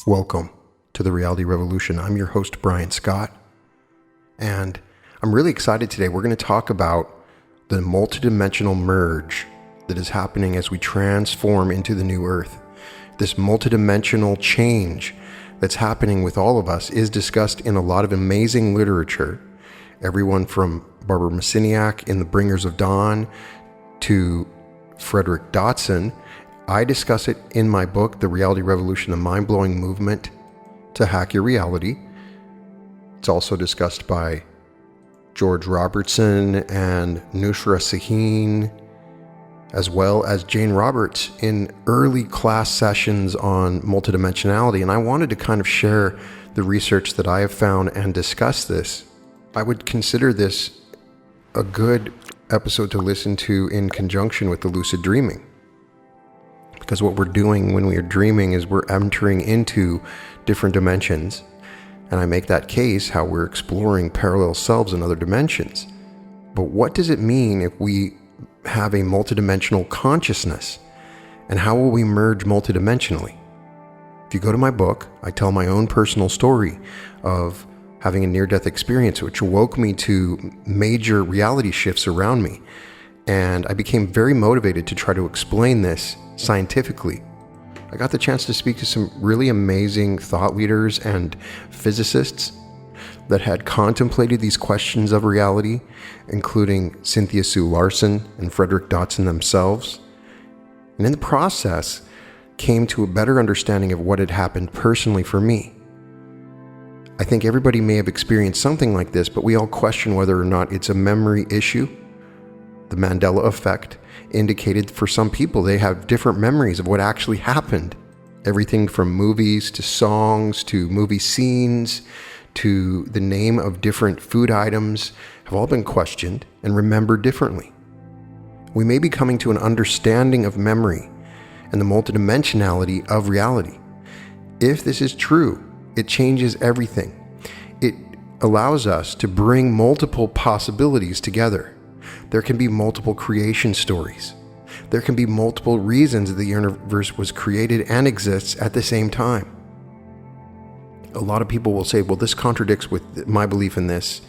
Welcome to the Reality Revolution. I'm your host, Brian Scott, and I'm really excited today. We're going to talk about the multidimensional merge that is happening as we transform into the new Earth. This multidimensional change that's happening with all of us is discussed in a lot of amazing literature. Everyone from Barbara Masiniak in The Bringers of Dawn to Frederick Dotson. I discuss it in my book, The Reality Revolution, the mind-blowing movement to hack your reality. It's also discussed by George Robertson and Nusra Sahin, as well as Jane Roberts in early class sessions on multidimensionality. And I wanted to kind of share the research that I have found and discuss this. I would consider this a good episode to listen to in conjunction with the lucid dreaming. Because what we're doing when we are dreaming is we're entering into different dimensions. And I make that case how we're exploring parallel selves in other dimensions. But what does it mean if we have a multidimensional consciousness? And how will we merge multidimensionally? If you go to my book, I tell my own personal story of having a near-death experience, which awoke me to major reality shifts around me. And I became very motivated to try to explain this scientifically. I got the chance to speak to some really amazing thought leaders and physicists that had contemplated these questions of reality, including Cynthia Sue Larson and Frederick Dotson themselves. And in the process, came to a better understanding of what had happened personally for me. I think everybody may have experienced something like this, but we all question whether or not it's a memory issue. The Mandela effect indicated for some people they have different memories of what actually happened. Everything from movies to songs to movie scenes to the name of different food items have all been questioned and remembered differently. We may be coming to an understanding of memory and the multidimensionality of reality. If this is true, it changes everything. It allows us to bring multiple possibilities together. There can be multiple creation stories. There can be multiple reasons that the universe was created and exists at the same time. A lot of people will say, well, this contradicts with my belief in this.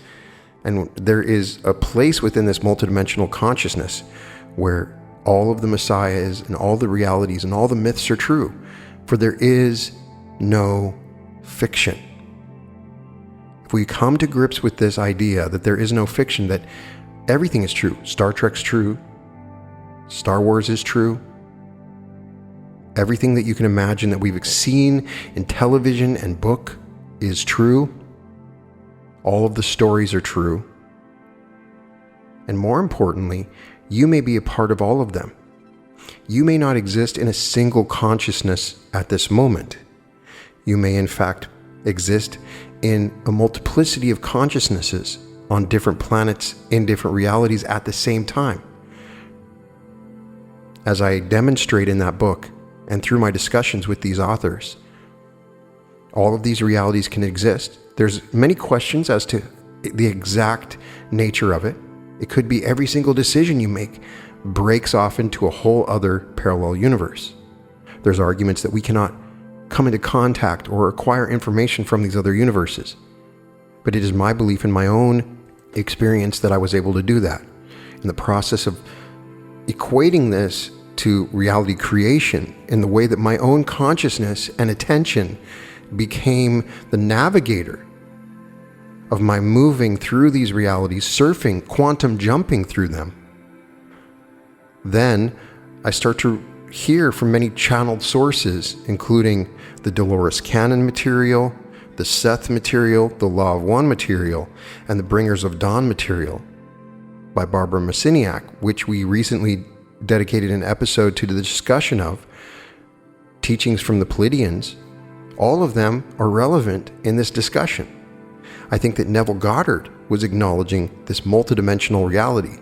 And there is a place within this multidimensional consciousness where all of the messiahs and all the realities and all the myths are true. For there is no fiction. If we come to grips with this idea that there is no fiction, that everything is true. Star Trek's true. Star Wars is true. Everything that you can imagine that we've seen in television and book is true. All of the stories are true. And more importantly, you may be a part of all of them. You may not exist in a single consciousness at this moment. You may in fact exist in a multiplicity of consciousnesses on different planets, in different realities at the same time. As I demonstrate in that book, and through my discussions with these authors, all of these realities can exist. There's many questions as to the exact nature of it. It could be every single decision you make breaks off into a whole other parallel universe. There's arguments that we cannot come into contact or acquire information from these other universes. But it is my belief in my own experience that I was able to do that. In the process of equating this to reality creation in the way that my own consciousness and attention became the navigator of my moving through these realities, surfing, quantum jumping through them. Then I start to hear from many channeled sources, including the Dolores Cannon material, the Seth material, the Law of One material, and the Bringers of Dawn material by Barbara Masiniak, which we recently dedicated an episode to the discussion of, teachings from the Pleiadians. All of them are relevant in this discussion. I think that Neville Goddard was acknowledging this multidimensional reality,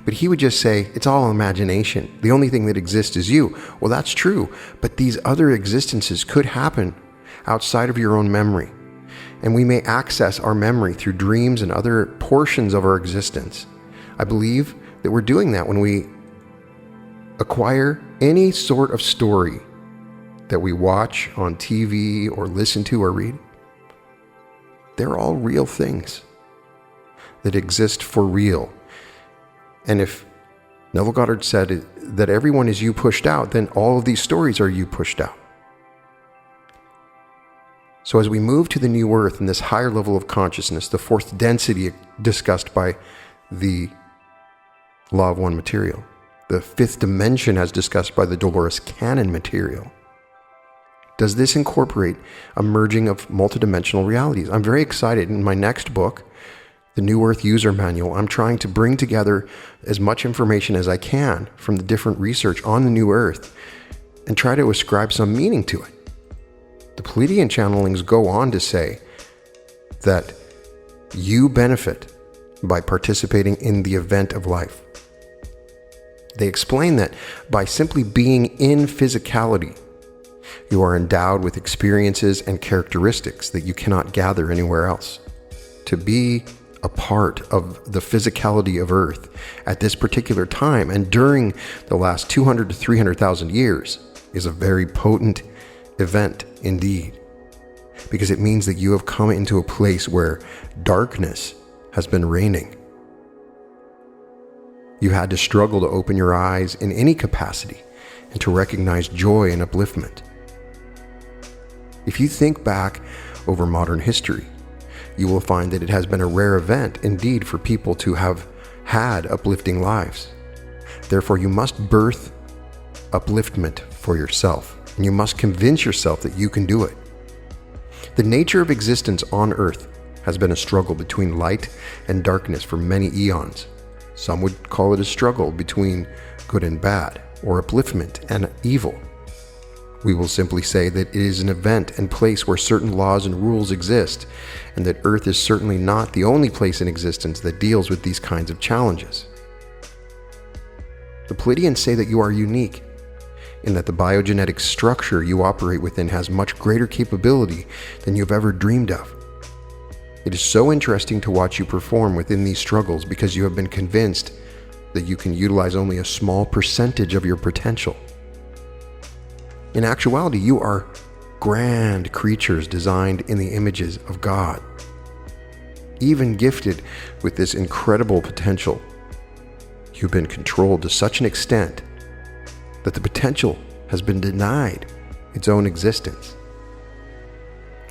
but he would just say, it's all imagination. The only thing that exists is you. Well, that's true, but these other existences could happen outside of your own memory. And we may access our memory through dreams and other portions of our existence. I believe that we're doing that when we acquire any sort of story that we watch on TV or listen to or read, they're all real things that exist for real. And if Neville Goddard said that everyone is you pushed out, then all of these stories are you pushed out. So as we move to the new earth and this higher level of consciousness, the fourth density discussed by the law of one material, the fifth dimension as discussed by the Dolores Cannon material, does this incorporate a merging of multidimensional realities? I'm very excited. In my next book, the New Earth User Manual, I'm trying to bring together as much information as I can from the different research on the New Earth and try to ascribe some meaning to it. The Pleiadian channelings go on to say that you benefit by participating in the event of life. They explain that by simply being in physicality, you are endowed with experiences and characteristics that you cannot gather anywhere else. To be a part of the physicality of Earth at this particular time and during the last 200 to 300,000 years is a very potent event indeed, because it means that you have come into a place where darkness has been reigning. You had to struggle to open your eyes in any capacity and to recognize joy and upliftment. If you think back over modern history, you will find that it has been a rare event indeed for people to have had uplifting lives. Therefore, you must birth upliftment for yourself, and you must convince yourself that you can do it. The nature of existence on Earth has been a struggle between light and darkness for many eons. Some would call it a struggle between good and bad, or upliftment and evil. We will simply say that it is an event and place where certain laws and rules exist, and that Earth is certainly not the only place in existence that deals with these kinds of challenges. The Pleiadians say that you are unique, in that the biogenetic structure you operate within has much greater capability than you've ever dreamed of. It is so interesting to watch you perform within these struggles because you have been convinced that you can utilize only a small percentage of your potential. In actuality, you are grand creatures designed in the images of God, even gifted with this incredible potential. You've been controlled to such an extent that the potential has been denied its own existence.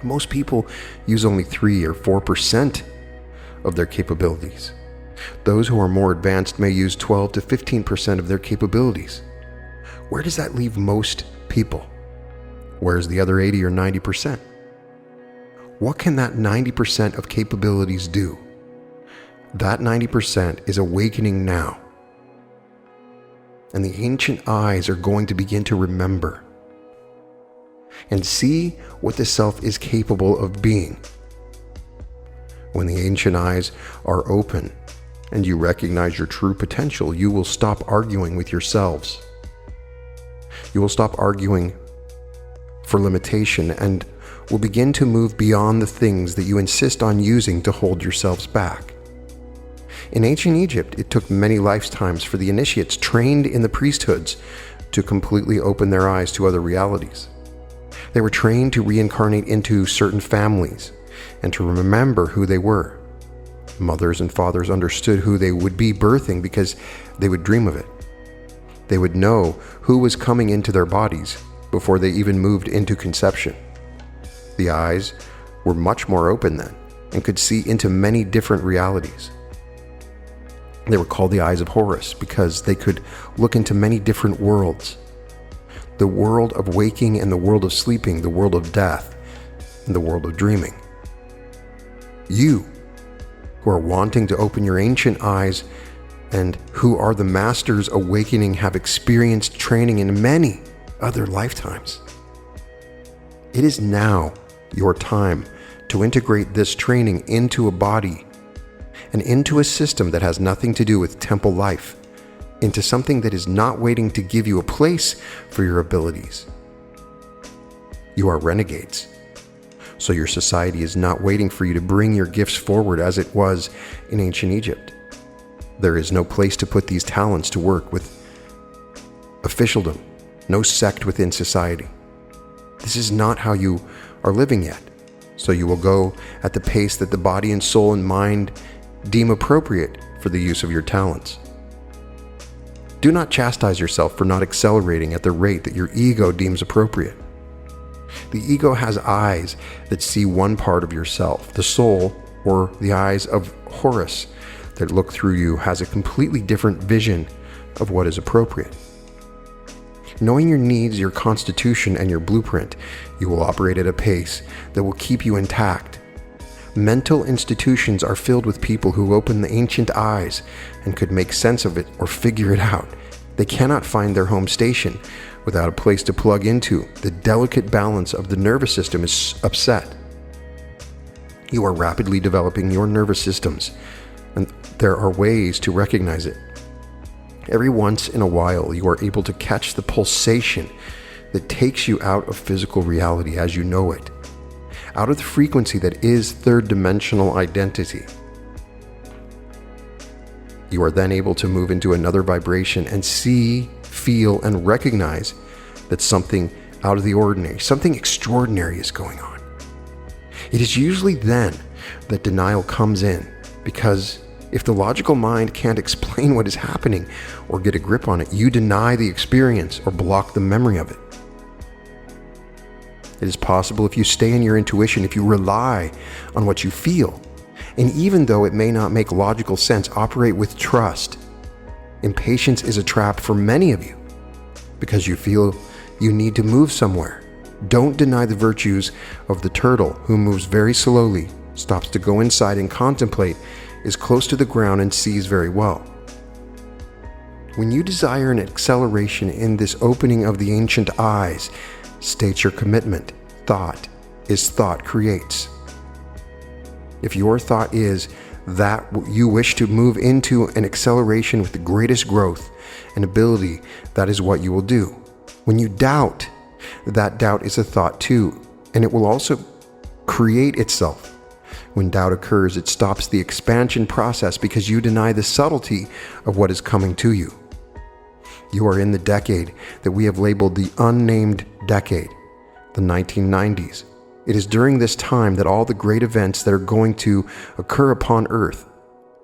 Most people use only 3 or 4% of their capabilities. Those who are more advanced may use 12 to 15% of their capabilities. Where does that leave most people? Where's the other 80 or 90%? What can that 90% of capabilities do? That 90% is awakening now. And the ancient eyes are going to begin to remember and see what the self is capable of being. When the ancient eyes are open and you recognize your true potential, you will stop arguing with yourselves. You will stop arguing for limitation and will begin to move beyond the things that you insist on using to hold yourselves back. In ancient Egypt, it took many lifetimes for the initiates trained in the priesthoods to completely open their eyes to other realities. They were trained to reincarnate into certain families and to remember who they were. Mothers and fathers understood who they would be birthing because they would dream of it. They would know who was coming into their bodies before they even moved into conception. The eyes were much more open then and could see into many different realities. They were called the eyes of Horus because they could look into many different worlds. The world of waking and the world of sleeping, the world of death, and the world of dreaming. You, who are wanting to open your ancient eyes and who are the masters awakening, have experienced training in many other lifetimes. It is now your time to integrate this training into a body and into a system that has nothing to do with temple life, into something that is not waiting to give you a place for your abilities. You are renegades, so your society is not waiting for you to bring your gifts forward as it was in ancient Egypt. There is no place to put these talents to work with officialdom, no sect within society. this is not how you are living yet. So you will go at the pace that the body and soul and mind deem appropriate for the use of your talents. Do not chastise yourself for not accelerating at the rate that your ego deems appropriate. The ego has eyes that see one part of yourself. The soul, or the eyes of Horus that look through you, has a completely different vision of what is appropriate. Knowing your needs, your constitution, and your blueprint, you will operate at a pace that will keep you intact. Mental institutions are filled with people who open the ancient eyes and could make sense of it or figure it out. They cannot find their home station without a place to plug into. The delicate balance of the nervous system is upset. You are rapidly developing your nervous systems, and there are ways to recognize it. Every once in a while, you are able to catch the pulsation that takes you out of physical reality as you know it, out of the frequency that is third-dimensional identity. You are then able to move into another vibration and see, feel, and recognize that something out of the ordinary, something extraordinary is going on. It is usually then that denial comes in, because if the logical mind can't explain what is happening or get a grip on it, you deny the experience or block the memory of it. It is possible if you stay in your intuition, if you rely on what you feel, and even though it may not make logical sense, operate with trust. Impatience is a trap for many of you because you feel you need to move somewhere. Don't deny the virtues of the turtle who moves very slowly, stops to go inside and contemplate, is close to the ground and sees very well. When you desire an acceleration in this opening of the ancient eyes, state your commitment. Thought is thought creates. If your thought is that you wish to move into an acceleration with the greatest growth and ability, that is what you will do. When you doubt, that doubt is a thought too, and it will also create itself. When doubt occurs, it stops the expansion process because you deny the subtlety of what is coming to you. You are in the decade that we have labeled the unnamed decade, the 1990s. It is during this time that all the great events that are going to occur upon Earth.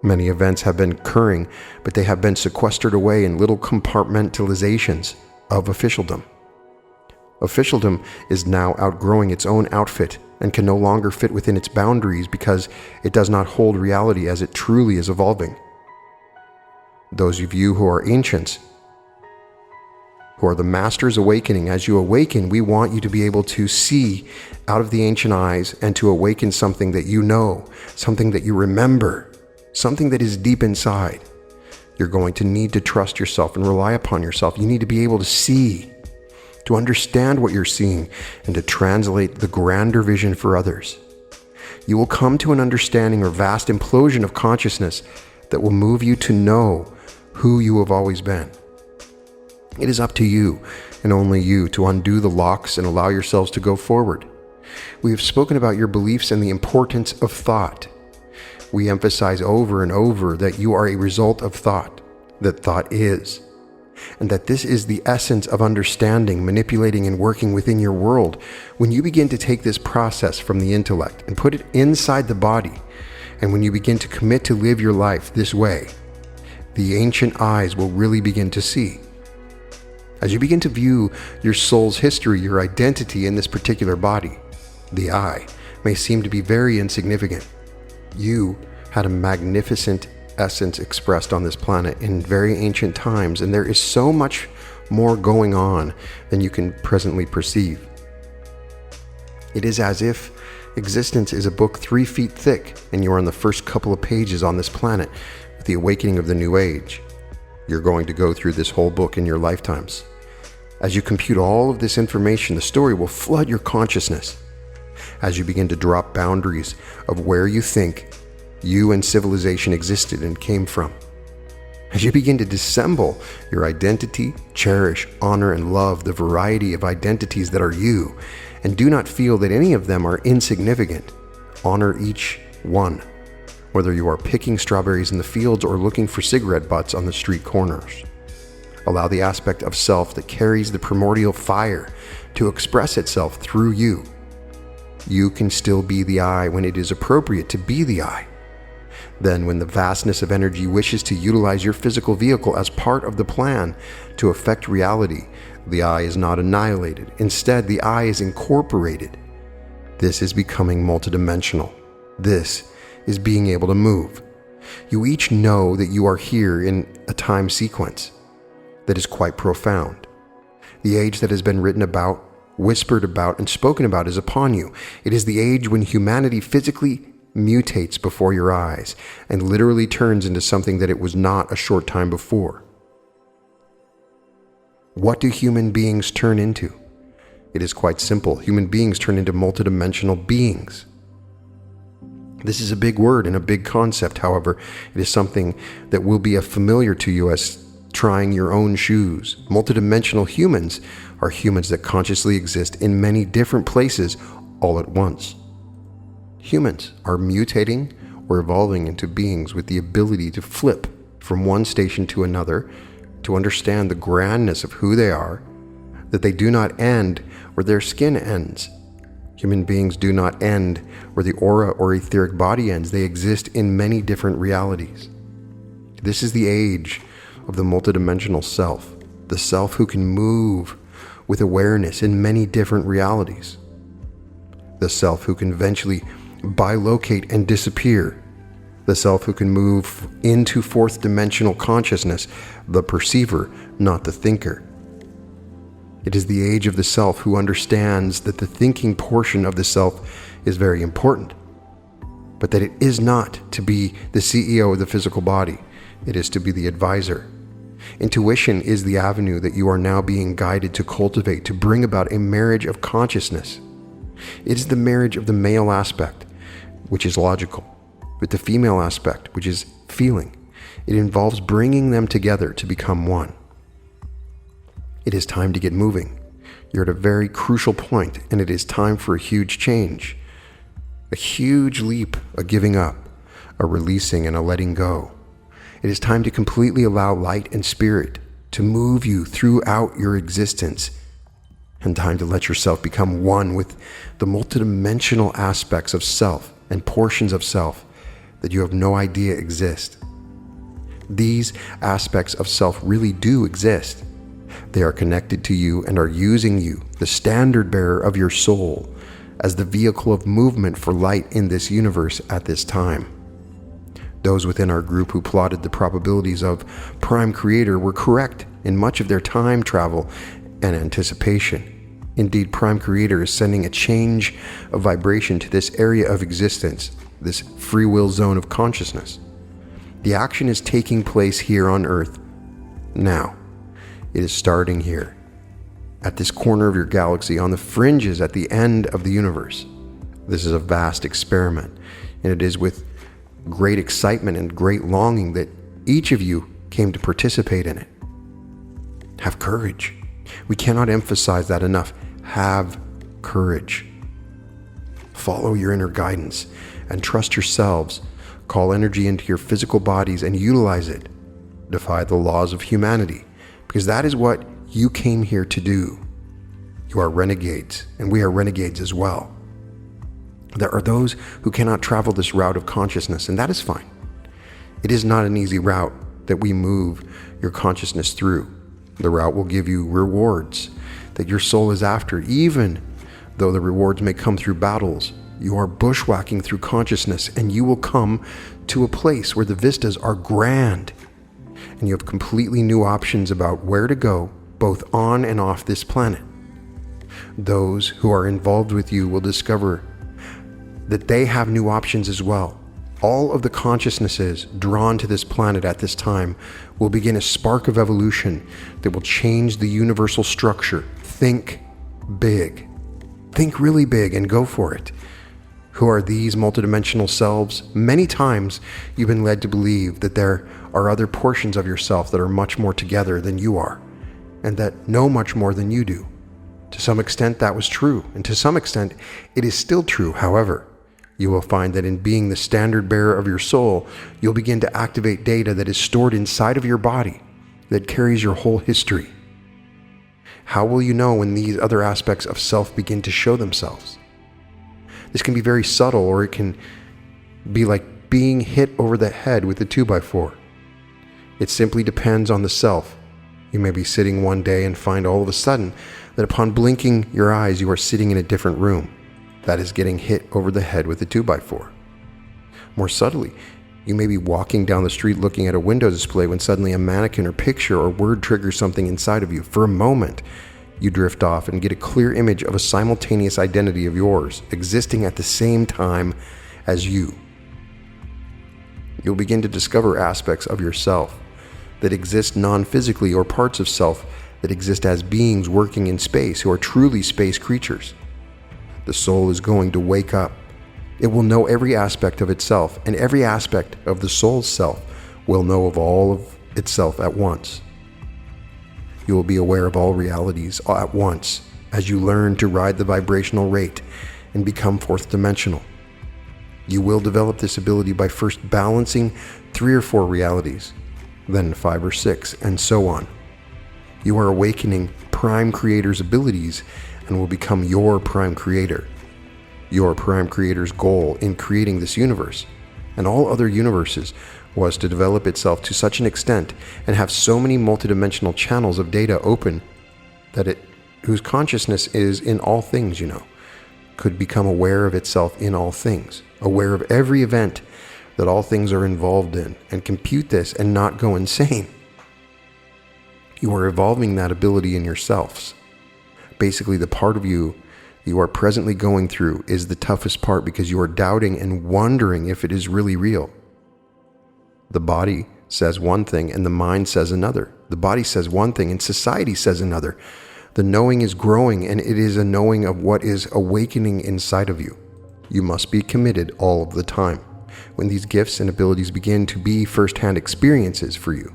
Many events have been occurring, but they have been sequestered away in little compartmentalizations of officialdom. Officialdom is now outgrowing its own outfit and can no longer fit within its boundaries because it does not hold reality as it truly is evolving. Those of you who are ancients, who are the masters awakening, as you awaken, we want you to be able to see out of the ancient eyes and to awaken something that you know, something that you remember, something that is deep inside. You're going to need to trust yourself and rely upon yourself. You need to be able to see, to understand what you're seeing, and to translate the grander vision for others. You will come to an understanding or vast implosion of consciousness that will move you to know who you have always been. It is up to you, and only you, to undo the locks and allow yourselves to go forward. We have spoken about your beliefs and the importance of thought. We emphasize over and over that you are a result of thought, that thought is, and that this is the essence of understanding, manipulating, and working within your world. When you begin to take this process from the intellect and put it inside the body, and when you begin to commit to live your life this way, the ancient eyes will really begin to see. As you begin to view your soul's history, your identity in this particular body, the I may seem to be very insignificant. You had a magnificent essence expressed on this planet in very ancient times, and there is so much more going on than you can presently perceive. It is as if existence is a book 3 feet thick, and you are on the first couple of pages on this planet with the awakening of the new age. You're going to go through this whole book in your lifetimes. As you compute all of this information, the story will flood your consciousness. As you begin to drop boundaries of where you think you and civilization existed and came from. As you begin to dissemble your identity, cherish, honor, and love the variety of identities that are you, and do not feel that any of them are insignificant. Honor each one, whether you are picking strawberries in the fields or looking for cigarette butts on the street corners. Allow the aspect of self that carries the primordial fire to express itself through you. You can still be the I when it is appropriate to be the I. Then, when the vastness of energy wishes to utilize your physical vehicle as part of the plan to affect reality, the I is not annihilated. Instead, the I is incorporated. This is becoming multidimensional. This is being able to move. You each know that you are here in a time sequence that is quite profound. The age that has been written about, whispered about, and spoken about is upon you. It is the age when humanity physically mutates before your eyes and literally turns into something that it was not a short time before. What do human beings turn into? It is quite simple. Human beings turn into multidimensional beings. This is a big word and a big concept. However, it is something that will be familiar to you as trying your own shoes. Multidimensional humans are humans that consciously exist in many different places all at once. Humans are mutating or evolving into beings with the ability to flip from one station to another, to understand the grandness of who they are, that they do not end where their skin ends. Human beings do not end where the aura or etheric body ends. They exist in many different realities. This is the age of the multidimensional self, the self who can move with awareness in many different realities, the self who can eventually bilocate and disappear, the self who can move into fourth dimensional consciousness, the perceiver, not the thinker. It is the age of the self who understands that the thinking portion of the self is very important, but that it is not to be the CEO of the physical body. It is to be the advisor. Intuition is the avenue that you are now being guided to cultivate, to bring about a marriage of consciousness. It is the marriage of the male aspect, which is logical, with the female aspect, which is feeling. It involves bringing them together to become one. It is time to get moving. You're at a very crucial point, and it is time for a huge change. A huge leap, a giving up, a releasing and a letting go. It is time to completely allow light and spirit to move you throughout your existence, and time to let yourself become one with the multidimensional aspects of self and portions of self that you have no idea exist. These aspects of self really do exist. They are connected to you and are using you, the standard bearer of your soul, as the vehicle of movement for light in this universe at this time. Those within our group who plotted the probabilities of Prime Creator were correct in much of their time travel and anticipation. Indeed, Prime Creator is sending a change of vibration to this area of existence, this free will zone of consciousness. The action is taking place here on Earth now. It is starting here, at this corner of your galaxy, on the fringes at the end of the universe. This is a vast experiment, and it is with great excitement and great longing that each of you came to participate in it. Have courage. We cannot emphasize that enough. Have courage. Follow your inner guidance and trust yourselves. Call energy into your physical bodies and utilize it. Defy the laws of humanity, because that is what you came here to do. You are renegades, and we are renegades as well. There are those who cannot travel this route of consciousness, and that is fine. It is not an easy route that we move your consciousness through. The route will give you rewards that your soul is after, even though the rewards may come through battles. You are bushwhacking through consciousness, and you will come to a place where the vistas are grand, and you have completely new options about where to go, both on and off this planet. Those who are involved with you will discover that they have new options as well. All of the consciousnesses drawn to this planet at this time will begin a spark of evolution that will change the universal structure. Think big. Think really big and go for it. Who are these multidimensional selves? Many times you've been led to believe that there are other portions of yourself that are much more together than you are, and that know much more than you do. To some extent that was true, and to some extent it is still true. However, you will find that in being the standard bearer of your soul, you'll begin to activate data that is stored inside of your body. that carries your whole history? How will you know when these other aspects of self begin to show themselves? This can be very subtle, or it can be like being hit over the head with a 2x4. It simply depends on the self. You may be sitting one day and find all of a sudden that upon blinking your eyes, you are sitting in a different room. That is getting hit over the head with a 2x4. More subtly, you may be walking down the street looking at a window display when suddenly a mannequin or picture or word triggers something inside of you. For a moment, you drift off and get a clear image of a simultaneous identity of yours existing at the same time as you. You'll begin to discover aspects of yourself that exist non-physically, or parts of self that exist as beings working in space who are truly space creatures. The soul is going to wake up. It will know every aspect of itself, and every aspect of the soul's self will know of all of itself at once. You will be aware of all realities at once as you learn to ride the vibrational rate and become fourth dimensional. You will develop this ability by first balancing 3 or 4 realities, then 5 or 6, and so on. You are awakening Prime Creator's abilities and will become your Prime Creator. Your Prime Creator's goal in creating this universe and all other universes was to develop itself to such an extent and have so many multidimensional channels of data open that it, whose consciousness is in all things, could become aware of itself in all things, aware of every event that all things are involved in, and compute this and not go insane. You are evolving that ability in yourselves. Basically, the part of you are presently going through is the toughest part because you are doubting and wondering if it is really real. The body says one thing and the mind says another. The body says one thing and society says another. The knowing is growing, and it is a knowing of what is awakening inside of you. You must be committed all of the time when these gifts and abilities begin to be first-hand experiences for you.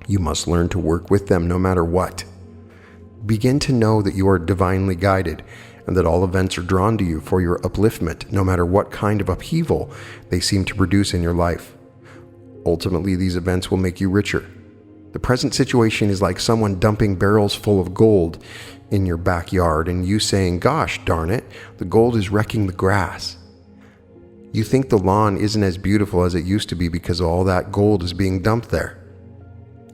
You must learn to work with them no matter what. Begin to know that you are divinely guided and that all events are drawn to you for your upliftment, no matter what kind of upheaval they seem to produce in your life. Ultimately, these events will make you richer. The present situation is like someone dumping barrels full of gold in your backyard and you saying, "Gosh darn it, the gold is wrecking the grass." You think the lawn isn't as beautiful as it used to be because all that gold is being dumped there.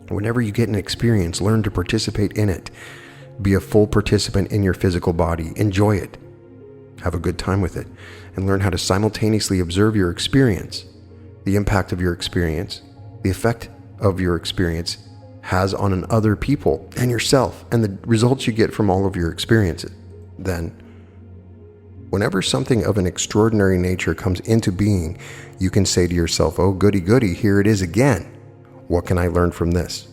Whenever you get an experience, learn to participate in it. Be a full participant in your physical body. Enjoy it. Have a good time with it. And learn how to simultaneously observe your experience, the impact of your experience, the effect of your experience has on other people and yourself, and the results you get from all of your experiences. Then, whenever something of an extraordinary nature comes into being, you can say to yourself, "Oh, goody, goody, here it is again. What can I learn from this?"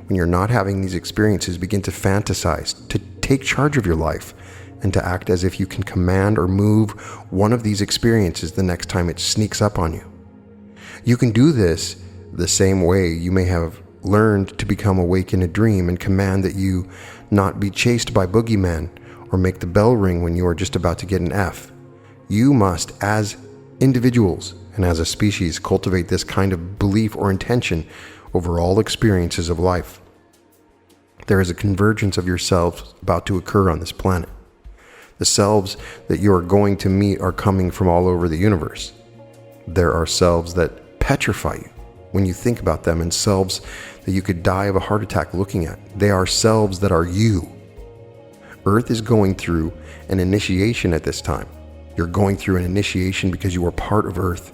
When you're not having these experiences, begin to fantasize, to take charge of your life, and to act as if you can command or move one of these experiences the next time it sneaks up on you. You can do this the same way you may have learned to become awake in a dream and command that you not be chased by boogeymen or make the bell ring when you are just about to get an F. You must, as individuals and as a species, cultivate this kind of belief or intention over all experiences of life. There is a convergence of yourselves about to occur on this planet. The selves that you are going to meet are coming from all over the universe. There are selves that petrify you when you think about them, and selves that you could die of a heart attack looking at. They are selves that are you. Earth is going through an initiation at this time. You're going through an initiation because you are part of Earth,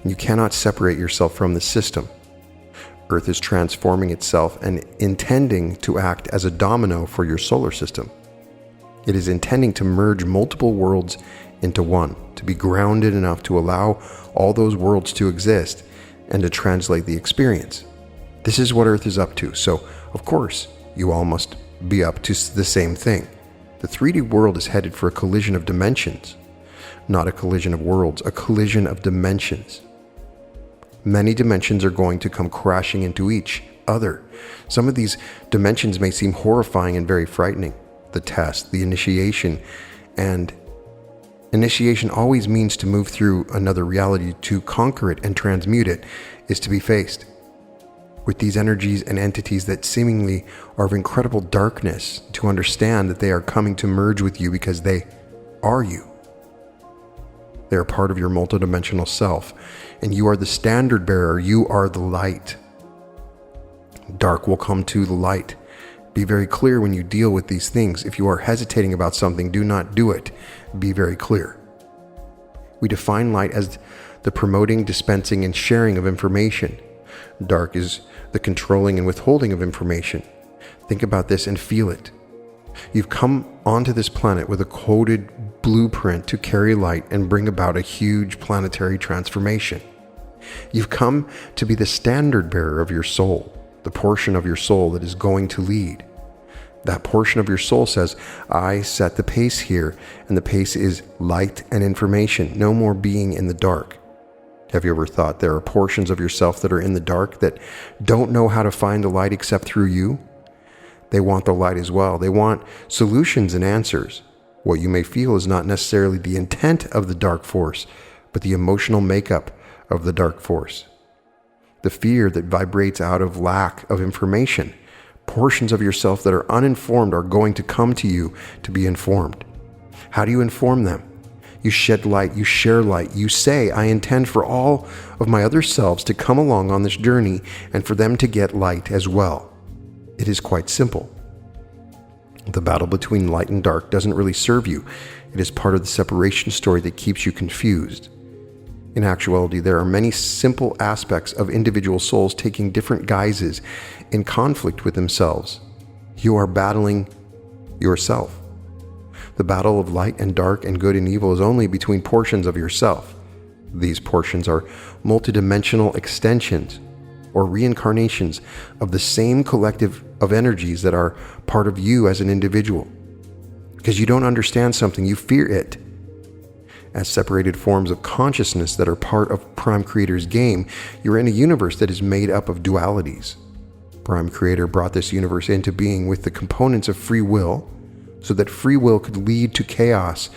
and you cannot separate yourself from the system. Earth is transforming itself and intending to act as a domino for your solar system. It is intending to merge multiple worlds into one, to be grounded enough to allow all those worlds to exist and to translate the experience. This is what Earth is up to, so of course you all must be up to the same thing. The 3D world is headed for a collision of dimensions, not a collision of worlds, a collision of dimensions. Many dimensions are going to come crashing into each other. Some of these dimensions may seem horrifying and very frightening. The test, the initiation, and initiation always means to move through another reality. To conquer it and transmute it is to be faced. with these energies and entities that seemingly are of incredible darkness, to understand that they are coming to merge with you because they are you. They are part of your multidimensional self, and you are the standard bearer. You are the light. Dark will come to the light. Be very clear when you deal with these things. If you are hesitating about something, do not do it. Be very clear. We define light as the promoting, dispensing, and sharing of information. Dark is the controlling and withholding of information. Think about this and feel it. You've come onto this planet with a coded blueprint to carry light and bring about a huge planetary transformation. You've come to be the standard bearer of your soul, the portion of your soul that is going to lead. That portion of your soul says, I set the pace here, and the pace is light and information, no more being in the dark. Have you ever thought there are portions of yourself that are in the dark that don't know how to find the light except through you? They want the light as well. They want solutions and answers. What you may feel is not necessarily the intent of the dark force, but the emotional makeup of the dark force. The fear that vibrates out of lack of information. Portions of yourself that are uninformed are going to come to you to be informed. How do you inform them? You shed light, you share light, you say, I intend for all of my other selves to come along on this journey and for them to get light as well. It is quite simple. The battle between light and dark doesn't really serve you. It is part of the separation story that keeps you confused. In actuality, there are many simple aspects of individual souls taking different guises in conflict with themselves. You are battling yourself. The battle of light and dark and good and evil is only between portions of yourself. These portions are multidimensional extensions or reincarnations of the same collective of energies that are part of you as an individual. Because you don't understand something, you fear it. As separated forms of consciousness that are part of Prime Creator's game, you're in a universe that is made up of dualities. Prime Creator brought this universe into being with the components of free will, so that free will could lead to chaos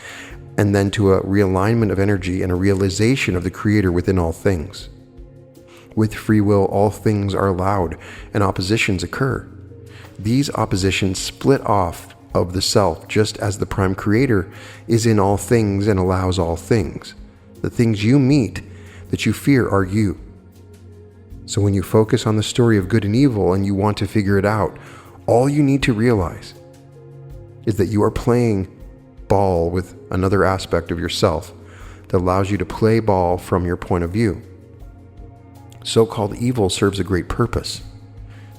and then to a realignment of energy and a realization of the Creator within all things. With free will, all things are allowed and oppositions occur. These oppositions split off of the self, just as the Prime Creator is in all things and allows all things. The things you meet that you fear are you. So when you focus on the story of good and evil and you want to figure it out, all you need to realize is that you are playing ball with another aspect of yourself that allows you to play ball from your point of view. So-called evil serves a great purpose.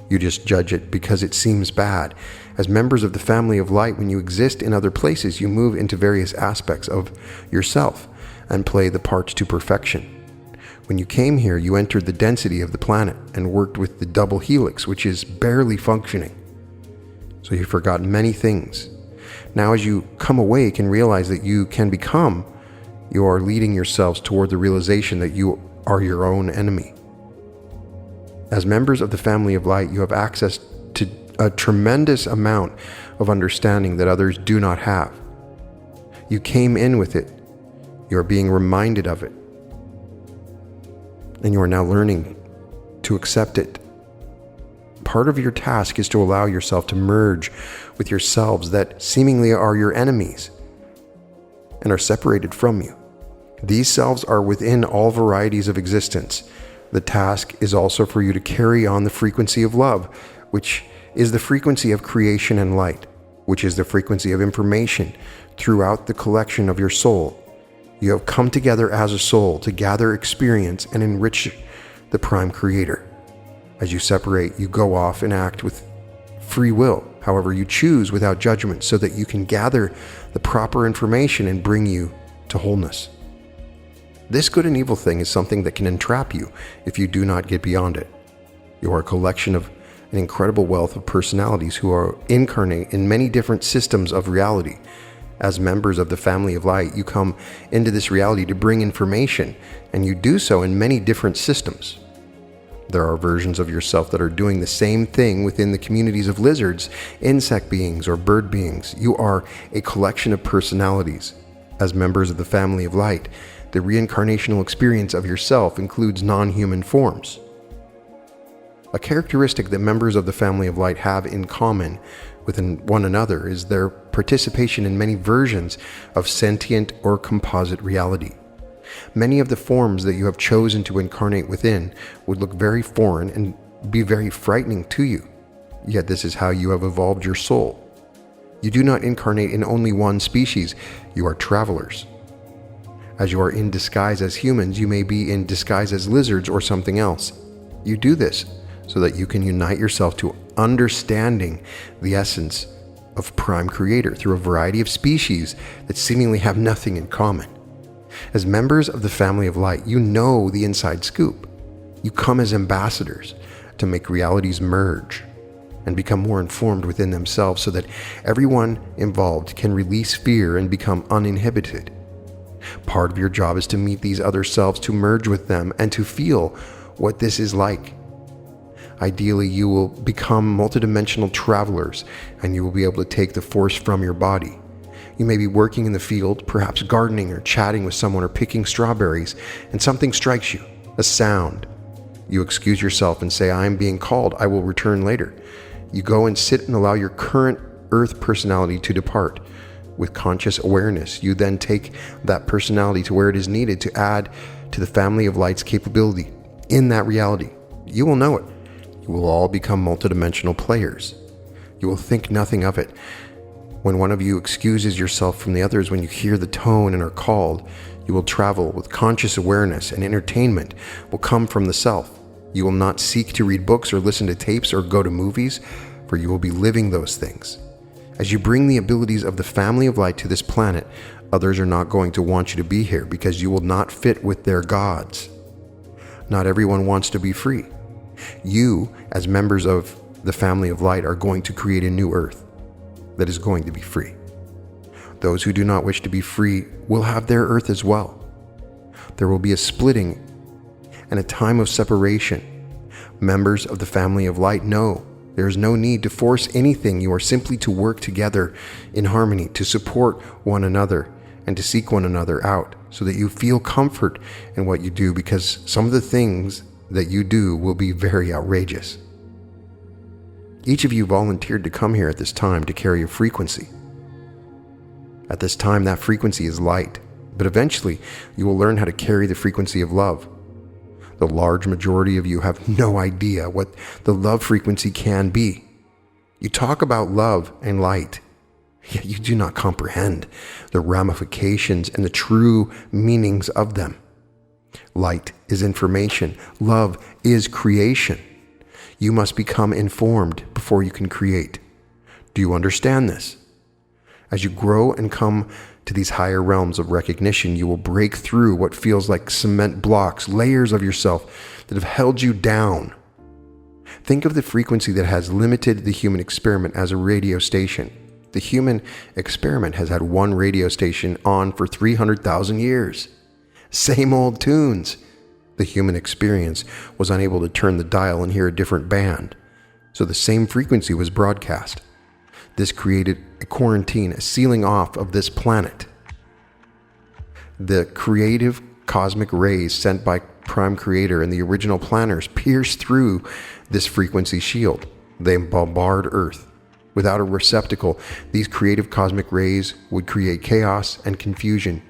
You just judge it because it seems bad. As members of the family of light, when you exist in other places, you move into various aspects of yourself and play the parts to perfection. When you came here, you entered the density of the planet and worked with the double helix, which is barely functioning. So you've forgotten many things. Now as you come awake and realize that you can become, you are leading yourselves toward the realization that you are your own enemy. As members of the family of light, you have access to a tremendous amount of understanding that others do not have. You came in with it. You are being reminded of it. And you are now learning to accept it. Part of your task is to allow yourself to merge with yourselves that seemingly are your enemies and are separated from you. These selves are within all varieties of existence. The task is also for you to carry on the frequency of love, which is the frequency of creation and light, which is the frequency of information throughout the collection of your soul. You have come together as a soul to gather experience and enrich the Prime Creator. As you separate, you go off and act with free will, however you choose, without judgment, so that you can gather the proper information and bring you to wholeness. This good and evil thing is something that can entrap you if you do not get beyond it. You are a collection of an incredible wealth of personalities who are incarnate in many different systems of reality. As members of the family of light, you come into this reality to bring information, and you do so in many different systems. There are versions of yourself that are doing the same thing within the communities of lizards, insect beings, or bird beings. You are a collection of personalities. As members of the family of light, the reincarnational experience of yourself includes non-human forms. A characteristic that members of the family of light have in common with one another is their participation in many versions of sentient or composite reality. Many of the forms that you have chosen to incarnate within would look very foreign and be very frightening to you, yet this is how you have evolved your soul. You do not incarnate in only one species, you are travelers. As you are in disguise as humans, you may be in disguise as lizards or something else. You do this so that you can unite yourself to understanding the essence of Prime Creator through a variety of species that seemingly have nothing in common. As members of the family of light, you know the inside scoop. You come as ambassadors to make realities merge and become more informed within themselves so that everyone involved can release fear and become uninhibited. Part of your job is to meet these other selves, to merge with them, and to feel what this is like. Ideally, you will become multidimensional travelers, and you will be able to take the force from your body. You may be working in the field, perhaps gardening or chatting with someone or picking strawberries, and something strikes you, a sound. You excuse yourself and say, "I am being called, I will return later." You go and sit and allow your current earth personality to depart. With conscious awareness, you then take that personality to where it is needed to add to the family of light's capability in that reality. You will know it. You will all become multidimensional players. You will think nothing of it. When one of you excuses yourself from the others, when you hear the tone and are called, you will travel with conscious awareness, and entertainment will come from the self. You will not seek to read books or listen to tapes or go to movies, for you will be living those things. As you bring the abilities of the family of light to this planet, others are not going to want you to be here because you will not fit with their gods. Not everyone wants to be free. You, as members of the family of light, are going to create a new earth that is going to be free. Those who do not wish to be free will have their earth as well. There will be a splitting and a time of separation. Members of the family of light know there is no need to force anything. You are simply to work together in harmony, to support one another, and to seek one another out so that you feel comfort in what you do, because some of the things that you do will be very outrageous. Each of you volunteered to come here at this time to carry a frequency. At this time, that frequency is light, but eventually you will learn how to carry the frequency of love. The large majority of you have no idea what the love frequency can be. You talk about love and light, yet you do not comprehend the ramifications and the true meanings of them. Light is information. Love is creation. You must become informed before you can create. Do you understand this? As you grow and come to these higher realms of recognition, you will break through what feels like cement blocks, layers of yourself that have held you down. Think of the frequency that has limited the human experiment as a radio station. The human experiment has had one radio station on for 300,000 years. Same old tunes. The human experience was unable to turn the dial and hear a different band, so the same frequency was broadcast. This created a quarantine, a sealing off of this planet. The creative cosmic rays sent by Prime Creator and the original planners pierce through this frequency shield. They bombard Earth. Without a receptacle, these creative cosmic rays would create chaos and confusion.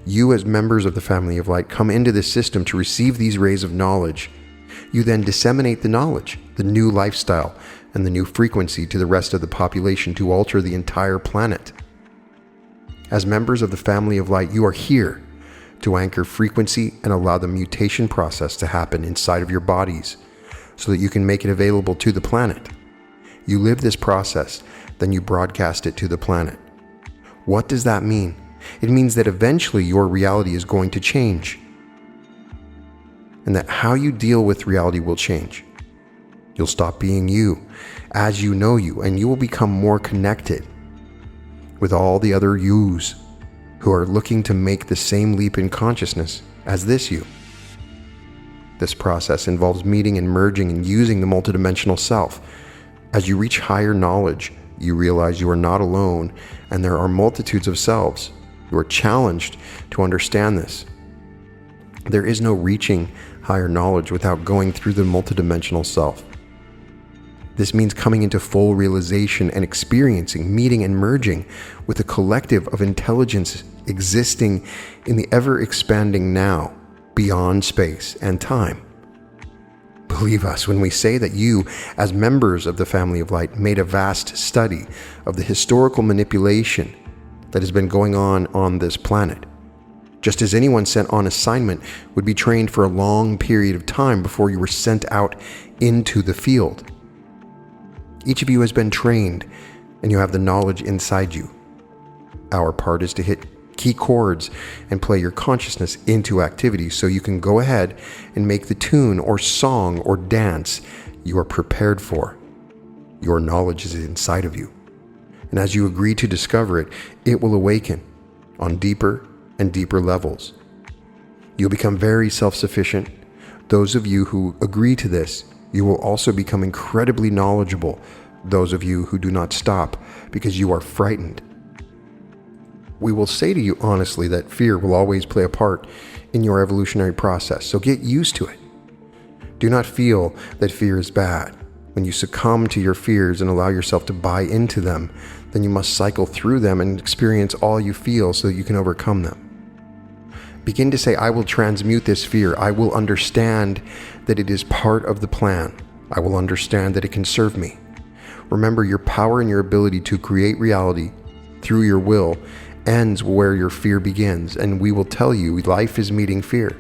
You, as members of the family of light, come into this system to receive these rays of knowledge. You then disseminate the knowledge, the new lifestyle, and the new frequency to the rest of the population to alter the entire planet. As members of the family of light, you are here to anchor frequency and allow the mutation process to happen inside of your bodies so that you can make it available to the planet. You live this process, then you broadcast it to the planet. What does that mean? It means that eventually your reality is going to change, and that how you deal with reality will change. You'll stop being you as you know you, and you will become more connected with all the other yous who are looking to make the same leap in consciousness as this you. This process involves meeting and merging and using the multidimensional self. As you reach higher knowledge, you realize you are not alone, and there are multitudes of selves. You are challenged to understand this. There is no reaching higher knowledge without going through the multidimensional self. This means coming into full realization and experiencing, meeting and merging with a collective of intelligence existing in the ever-expanding now, beyond space and time. Believe us when we say that you, as members of the family of light, made a vast study of the historical manipulation that has been going on this planet. Just as anyone sent on assignment would be trained for a long period of time before you were sent out into the field. Each of you has been trained, and you have the knowledge inside you. Our part is to hit key chords and play your consciousness into activity so you can go ahead and make the tune or song or dance you are prepared for. Your knowledge is inside of you. And as you agree to discover it, it will awaken on deeper and deeper levels. You'll become very self-sufficient. Those of you who agree to this, you will also become incredibly knowledgeable. Those of you who do not stop because you are frightened. We will say to you honestly that fear will always play a part in your evolutionary process, so get used to it. Do not feel that fear is bad. When you succumb to your fears and allow yourself to buy into them, then you must cycle through them and experience all you feel so that you can overcome them. Begin to say, I will transmute this fear. I will understand that it is part of the plan. I will understand that it can serve me. Remember, your power and your ability to create reality through your will ends where your fear begins, and we will tell you life is meeting fear.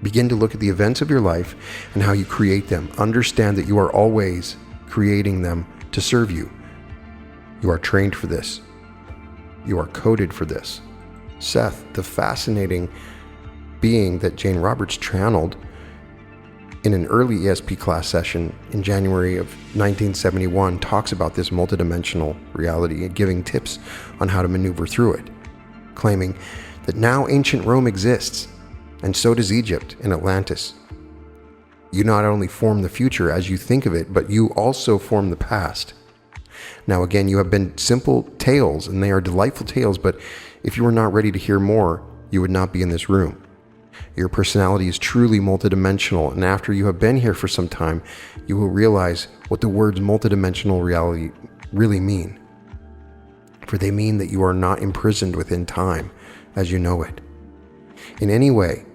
Begin to look at the events of your life and how you create them. Understand that you are always creating them to serve you. You are trained for this. You are coded for this. Seth, the fascinating being that Jane Roberts channeled in an early ESP class session in January of 1971, talks about this multidimensional reality and giving tips on how to maneuver through it, claiming that now ancient Rome exists, and so does Egypt and Atlantis. You not only form the future as you think of it, but you also form the past. Now again, you have been simple tales, and they are delightful tales, but if you were not ready to hear more, you would not be in this room. Your personality is truly multidimensional, and after you have been here for some time, you will realize what the words multidimensional reality really mean. For they mean that you are not imprisoned within time as you know it, in any way.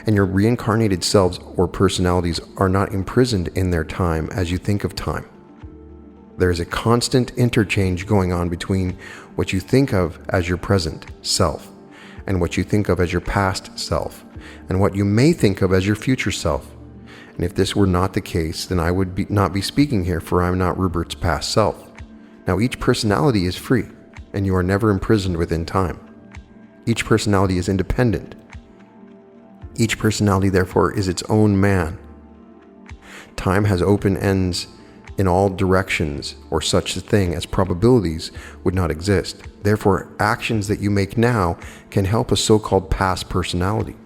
And your reincarnated selves or personalities are not imprisoned in their time as you think of time. There is a constant interchange going on between what you think of as your present self and what you think of as your past self and what you may think of as your future self. And if this were not the case, then I would not be speaking here, for I am not Rupert's past self. Now each personality is free, and you are never imprisoned within time. Each personality is independent. Each personality, therefore, is its own man. Time has open ends in all directions, or such a thing as probabilities would not exist. Therefore, actions that you make now can help a so-called past personality.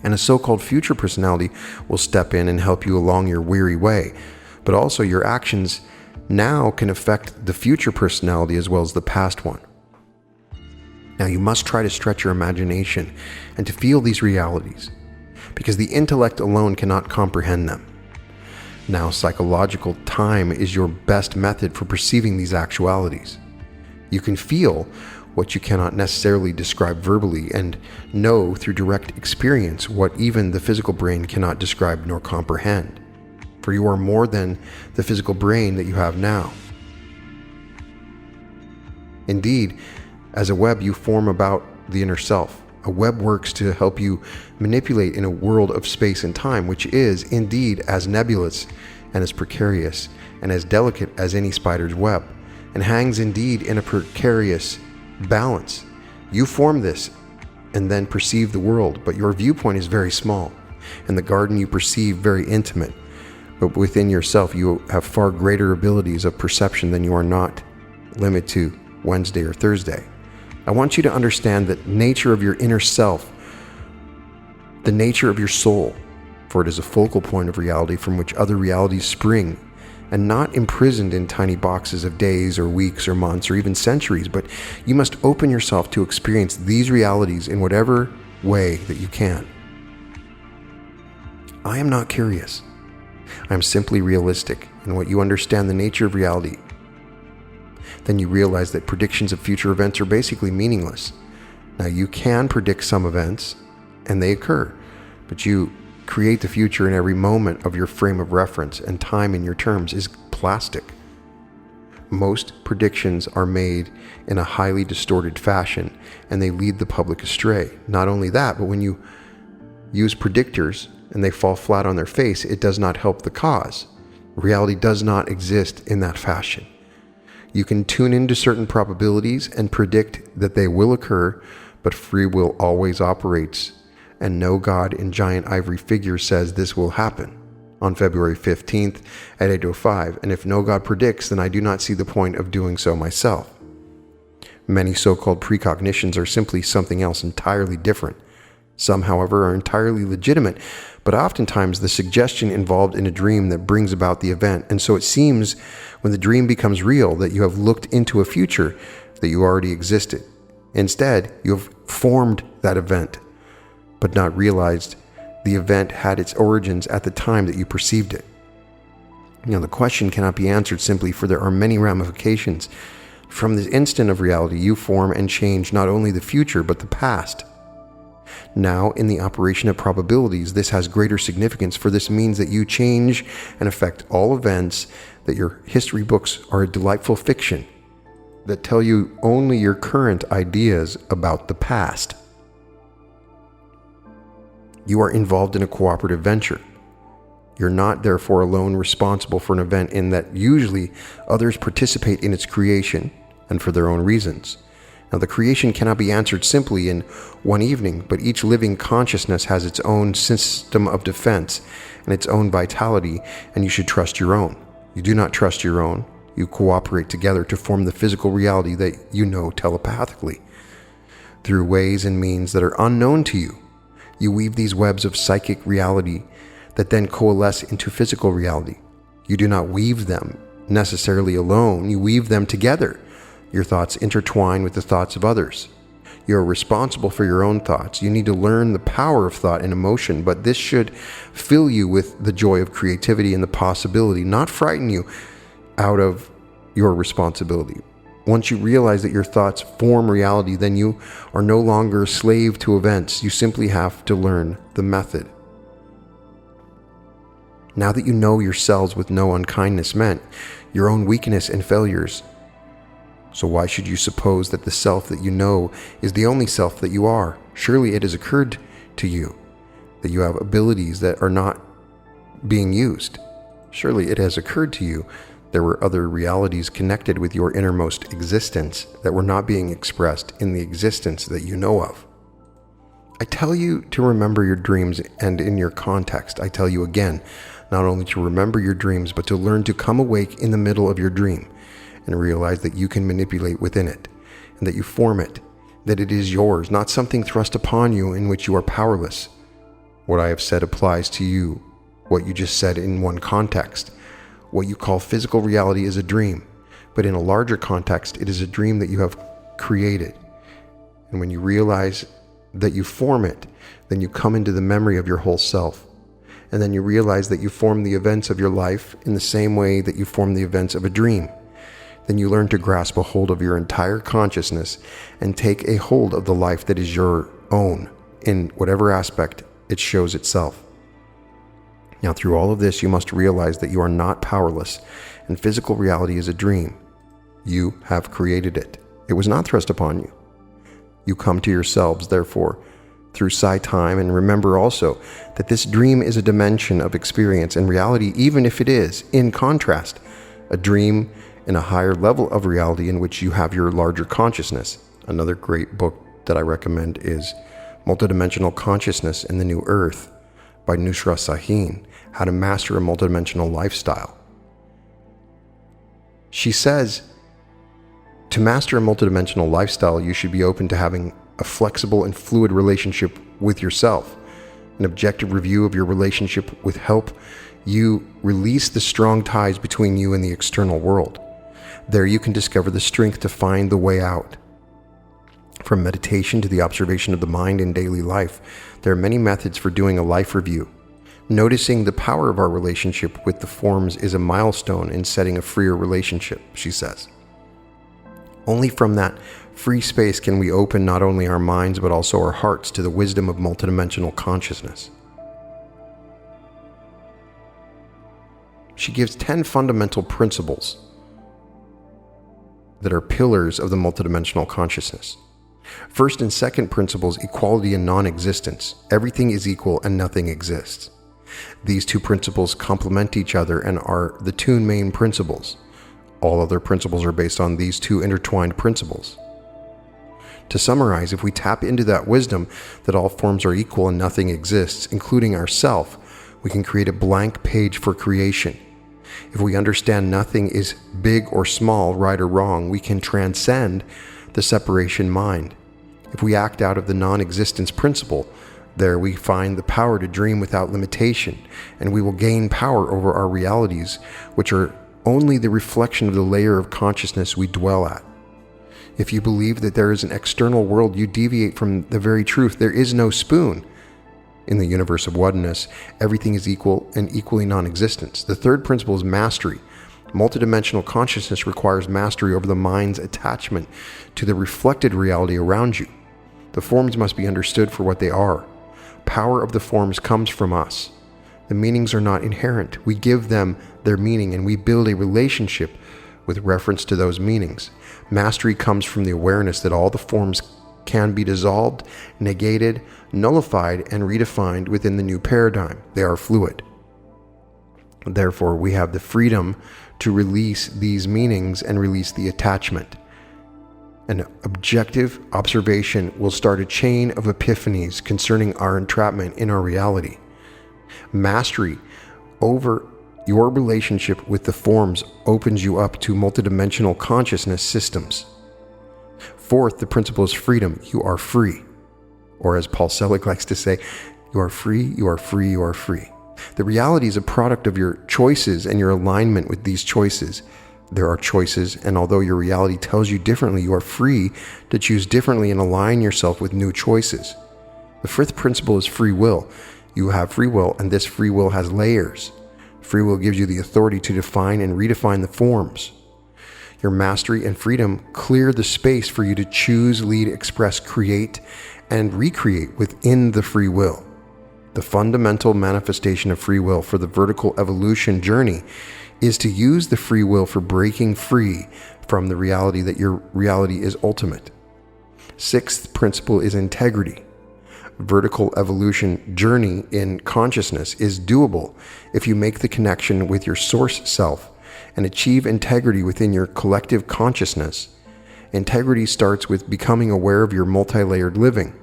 And a so-called future personality will step in and help you along your weary way. But also your actions now can affect the future personality as well as the past one. Now you must try to stretch your imagination and to feel these realities, because the intellect alone cannot comprehend them. Now, psychological time is your best method for perceiving these actualities. You can feel what you cannot necessarily describe verbally, and know through direct experience what even the physical brain cannot describe nor comprehend. For you are more than the physical brain that you have now. Indeed, as a web, you form about the inner self. A web works to help you manipulate in a world of space and time, which is indeed as nebulous and as precarious and as delicate as any spider's web, and hangs indeed in a precarious balance. You form this and then perceive the world, but your viewpoint is very small, and the garden you perceive very intimate. But within yourself, you have far greater abilities of perception than you are not limited to Wednesday or Thursday. I want you to understand the nature of your inner self, the nature of your soul, for it is a focal point of reality from which other realities spring, and not imprisoned in tiny boxes of days or weeks or months or even centuries, but you must open yourself to experience these realities in whatever way that you can. I am not curious. I am simply realistic in what you understand the nature of reality. Then you realize that predictions of future events are basically meaningless. Now you can predict some events, and they occur, but you create the future in every moment of your frame of reference, and time in your terms is plastic. Most predictions are made in a highly distorted fashion, and they lead the public astray. Not only that, but when you use predictors and they fall flat on their face, it does not help the cause. Reality does not exist in that fashion. You can tune into certain probabilities and predict that they will occur, but free will always operates, and no God in giant ivory figure says this will happen on February 15th at 8:05, and if no God predicts, then I do not see the point of doing so myself. Many so-called precognitions are simply something else entirely different. Some, however, are entirely legitimate, but oftentimes the suggestion involved in a dream that brings about the event, and so it seems when the dream becomes real that you have looked into a future that you already existed. Instead, you have formed that event, but not realized the event had its origins at the time that you perceived it. Now, the question cannot be answered simply, for there are many ramifications. From this instant of reality, you form and change not only the future, but the past. Now, in the operation of probabilities, this has greater significance, for this means that you change and affect all events, that your history books are a delightful fiction that tell you only your current ideas about the past. You are involved in a cooperative venture. You're not therefore alone responsible for an event, in that usually others participate in its creation and for their own reasons. Now, the creation cannot be answered simply in one evening, but each living consciousness has its own system of defense and its own vitality, and you should trust your own. You do not trust your own. You cooperate together to form the physical reality that you know telepathically. Through ways and means that are unknown to you, you weave these webs of psychic reality that then coalesce into physical reality. You do not weave them necessarily alone. You weave them together. Your thoughts intertwine with the thoughts of others. You are responsible for your own thoughts. You need to learn the power of thought and emotion, but this should fill you with the joy of creativity and the possibility, not frighten you out of your responsibility. Once you realize that your thoughts form reality, then you are no longer a slave to events. You simply have to learn the method. Now that you know yourselves with no unkindness meant, your own weakness and failures, so why should you suppose that the self that you know is the only self that you are? Surely it has occurred to you that you have abilities that are not being used. Surely it has occurred to you there were other realities connected with your innermost existence that were not being expressed in the existence that you know of. I tell you to remember your dreams, and in your context, I tell you again, not only to remember your dreams, but to learn to come awake in the middle of your dream and realize that you can manipulate within it, and that you form it, that it is yours, not something thrust upon you in which you are powerless. What I have said applies to you, what you just said in one context. What you call physical reality is a dream, but in a larger context, it is a dream that you have created. And when you realize that you form it, then you come into the memory of your whole self. And then you realize that you form the events of your life in the same way that you form the events of a dream. Then you learn to grasp a hold of your entire consciousness and take a hold of the life that is your own in whatever aspect it shows itself. Now, through all of this, you must realize that you are not powerless, and physical reality is a dream. You have created it. It was not thrust upon you. You come to yourselves, therefore, through psi-time, and remember also that this dream is a dimension of experience and reality, even if it is, in contrast, a dream in a higher level of reality in which you have your larger consciousness. Another great book that I recommend is Multidimensional Consciousness in the New Earth by Nusra Sahin, How to Master a Multidimensional Lifestyle. She says, to master a multidimensional lifestyle, you should be open to having a flexible and fluid relationship with yourself. An objective review of your relationship with help you release the strong ties between you and the external world. There you can discover the strength to find the way out. From meditation to the observation of the mind in daily life, there are many methods for doing a life review. Noticing the power of our relationship with the forms is a milestone in setting a freer relationship, she says. Only from that free space can we open not only our minds but also our hearts to the wisdom of multidimensional consciousness. She gives 10 fundamental principles that are pillars of the multidimensional consciousness. First and second principles, equality and non-existence. Everything is equal and nothing exists. These two principles complement each other and are the two main principles. All other principles are based on these two intertwined principles. To summarize, if we tap into that wisdom that all forms are equal and nothing exists, including ourself, we can create a blank page for creation. If we understand nothing is big or small, right or wrong, we can transcend the separation mind. If we act out of the non-existence principle, there we find the power to dream without limitation, and we will gain power over our realities, which are only the reflection of the layer of consciousness we dwell at. If you believe that there is an external world, you deviate from the very truth. There is no spoon. In the universe of oneness, everything is equal and equally non-existence. The third principle is mastery. Multidimensional consciousness requires mastery over the mind's attachment to the reflected reality around you. The forms must be understood for what they are. Power of the forms comes from us. The meanings are not inherent. We give them their meaning and we build a relationship with reference to those meanings. Mastery comes from the awareness that all the forms can be dissolved, negated, nullified, and redefined within the new paradigm. They are fluid. Therefore, we have the freedom to release these meanings and release the attachment. An objective observation will start a chain of epiphanies concerning our entrapment in our reality. Mastery over your relationship with the forms opens you up to multidimensional consciousness systems. Fourth, the principle is freedom. You are free. Or as Paul Selig likes to say, you are free, you are free, you are free. The reality is a product of your choices and your alignment with these choices. There are choices, and although your reality tells you differently, you are free to choose differently and align yourself with new choices. The fifth principle is free will. You have free will, and this free will has layers. Free will gives you the authority to define and redefine the forms. Your mastery and freedom clear the space for you to choose, lead, express, create, and recreate within the free will. The fundamental manifestation of free will for the vertical evolution journey is to use the free will for breaking free from the reality that your reality is ultimate. Sixth principle is integrity. Vertical evolution journey in consciousness is doable if you make the connection with your source self and achieve integrity within your collective consciousness. Integrity starts with becoming aware of your multi-layered living.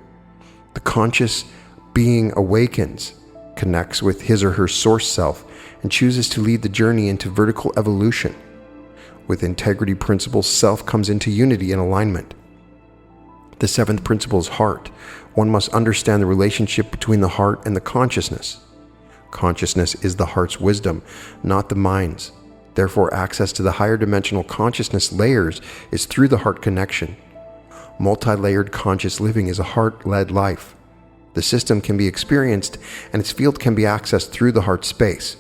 The conscious being awakens, connects with his or her source self, and chooses to lead the journey into vertical evolution. With integrity principles, self comes into unity and alignment. The seventh principle is heart. One must understand the relationship between the heart and the consciousness. Consciousness is the heart's wisdom, not the mind's. Therefore, access to the higher dimensional consciousness layers is through the heart connection. Multi-layered conscious living is a heart-led life. The system can be experienced and its field can be accessed through the heart space.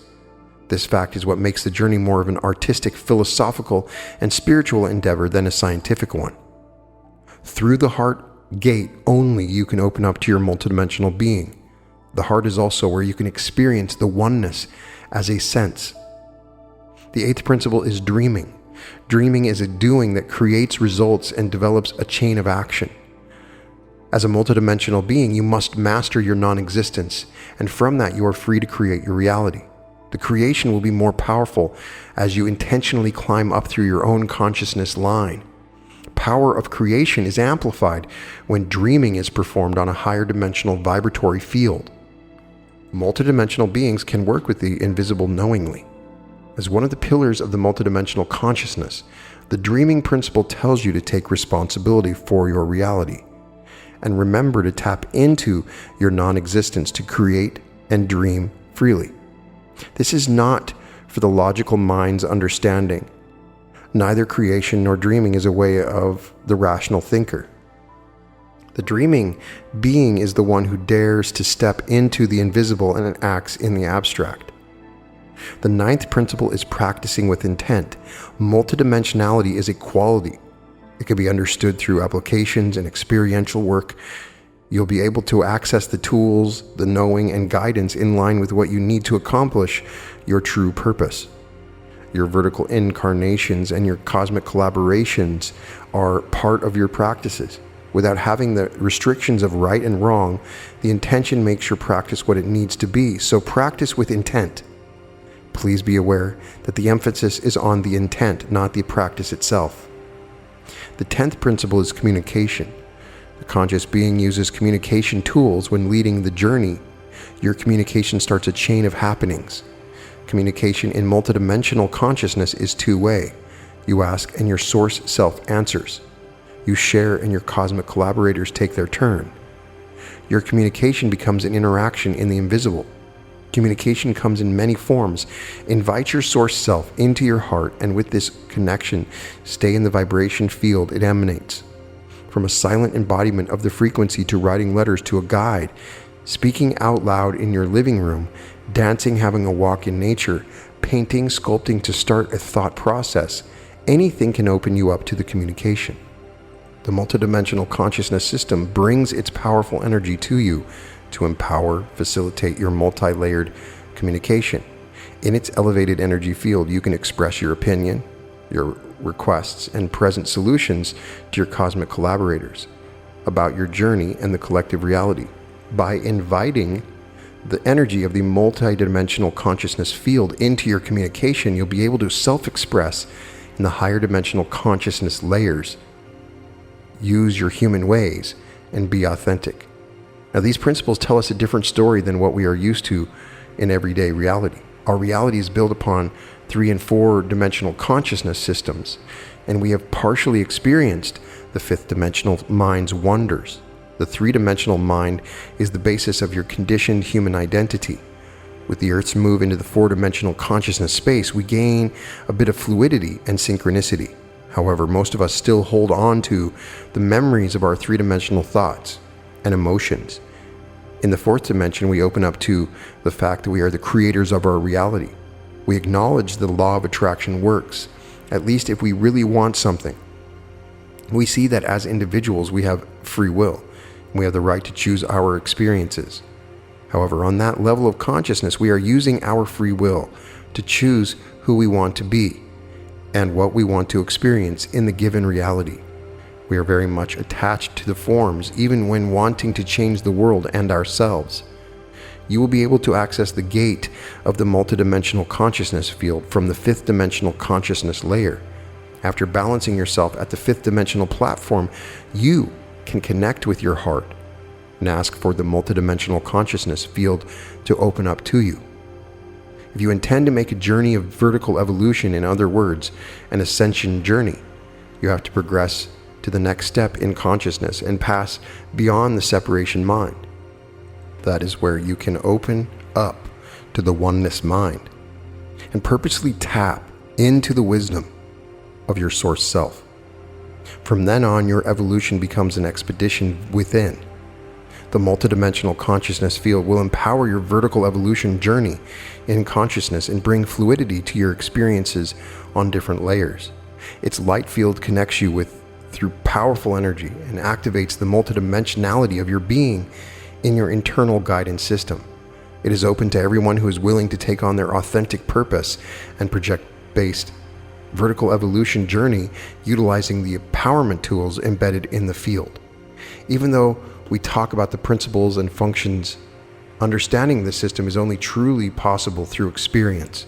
This fact is what makes the journey more of an artistic, philosophical, and spiritual endeavor than a scientific one. Through the heart gate only you can open up to your multidimensional being. The heart is also where you can experience the oneness as a sense. The eighth principle is dreaming. Dreaming is a doing that creates results and develops a chain of action. As a multidimensional being, you must master your non-existence, and from that you are free to create your reality. The creation will be more powerful as you intentionally climb up through your own consciousness line. Power of creation is amplified when dreaming is performed on a higher dimensional vibratory field. Multidimensional beings can work with the invisible knowingly. As one of the pillars of the multidimensional consciousness, the dreaming principle tells you to take responsibility for your reality. And remember to tap into your non-existence to create and dream freely. This is not for the logical mind's understanding. Neither creation nor dreaming is a way of the rational thinker. The dreaming being is the one who dares to step into the invisible and acts in the abstract. The ninth principle is practicing with intent. Multidimensionality is a quality. It can be understood through applications and experiential work. You'll be able to access the tools, the knowing, and guidance in line with what you need to accomplish your true purpose. Your vertical incarnations and your cosmic collaborations are part of your practices. Without having the restrictions of right and wrong, the intention makes your practice what it needs to be. So practice with intent. Please be aware that the emphasis is on the intent, not the practice itself. The 10th principle is communication. The conscious being uses communication tools when leading the journey. Your communication starts a chain of happenings. Communication in multidimensional consciousness is two-way. You ask and your source self answers. You share and your cosmic collaborators take their turn. Your communication becomes an interaction in the invisible. Communication comes in many forms. Invite your source self into your heart, and with this connection, stay in the vibration field it emanates. From a silent embodiment of the frequency to writing letters to a guide, speaking out loud in your living room, dancing, having a walk in nature, painting, sculpting to start a thought process, anything can open you up to the communication. The multidimensional consciousness system brings its powerful energy to you to empower, facilitate your multi-layered communication. In its elevated energy field, you can express your opinion, your requests, and present solutions to your cosmic collaborators about your journey and the collective reality. By inviting the energy of the multidimensional consciousness field into your communication, you'll be able to self-express in the higher dimensional consciousness layers. Use your human ways and be authentic. Now, these principles tell us a different story than what we are used to in everyday reality. Our reality is built upon 3 and 4 dimensional consciousness systems, and we have partially experienced the 5th dimensional mind's wonders. The 3-dimensional mind is the basis of your conditioned human identity. With the Earth's move into the 4-dimensional consciousness space, we gain a bit of fluidity and synchronicity. However, most of us still hold on to the memories of our 3-dimensional thoughts and emotions. In the 4th dimension, we open up to the fact that we are the creators of our reality. We acknowledge the law of attraction works, at least if we really want something. We see that as individuals, we have free will. We have the right to choose our experiences. However, on that level of consciousness, we are using our free will to choose who we want to be and what we want to experience in the given reality. We are very much attached to the forms, even when wanting to change the world and ourselves. You will be able to access the gate of the multidimensional consciousness field from the 5th dimensional consciousness layer. After balancing yourself at the 5th dimensional platform, you can connect with your heart and ask for the multidimensional consciousness field to open up to you. If you intend to make a journey of vertical evolution, in other words, an ascension journey, you have to progress to the next step in consciousness and pass beyond the separation mind. That is where you can open up to the oneness mind and purposely tap into the wisdom of your source self. From then on, your evolution becomes an expedition within. The multidimensional consciousness field will empower your vertical evolution journey in consciousness and bring fluidity to your experiences on different layers. Its light field connects you through powerful energy and activates the multidimensionality of your being in your internal guidance system. It is open to everyone who is willing to take on their authentic purpose and project-based vertical evolution journey utilizing the empowerment tools embedded in the field. Even though we talk about the principles and functions, understanding the system is only truly possible through experience.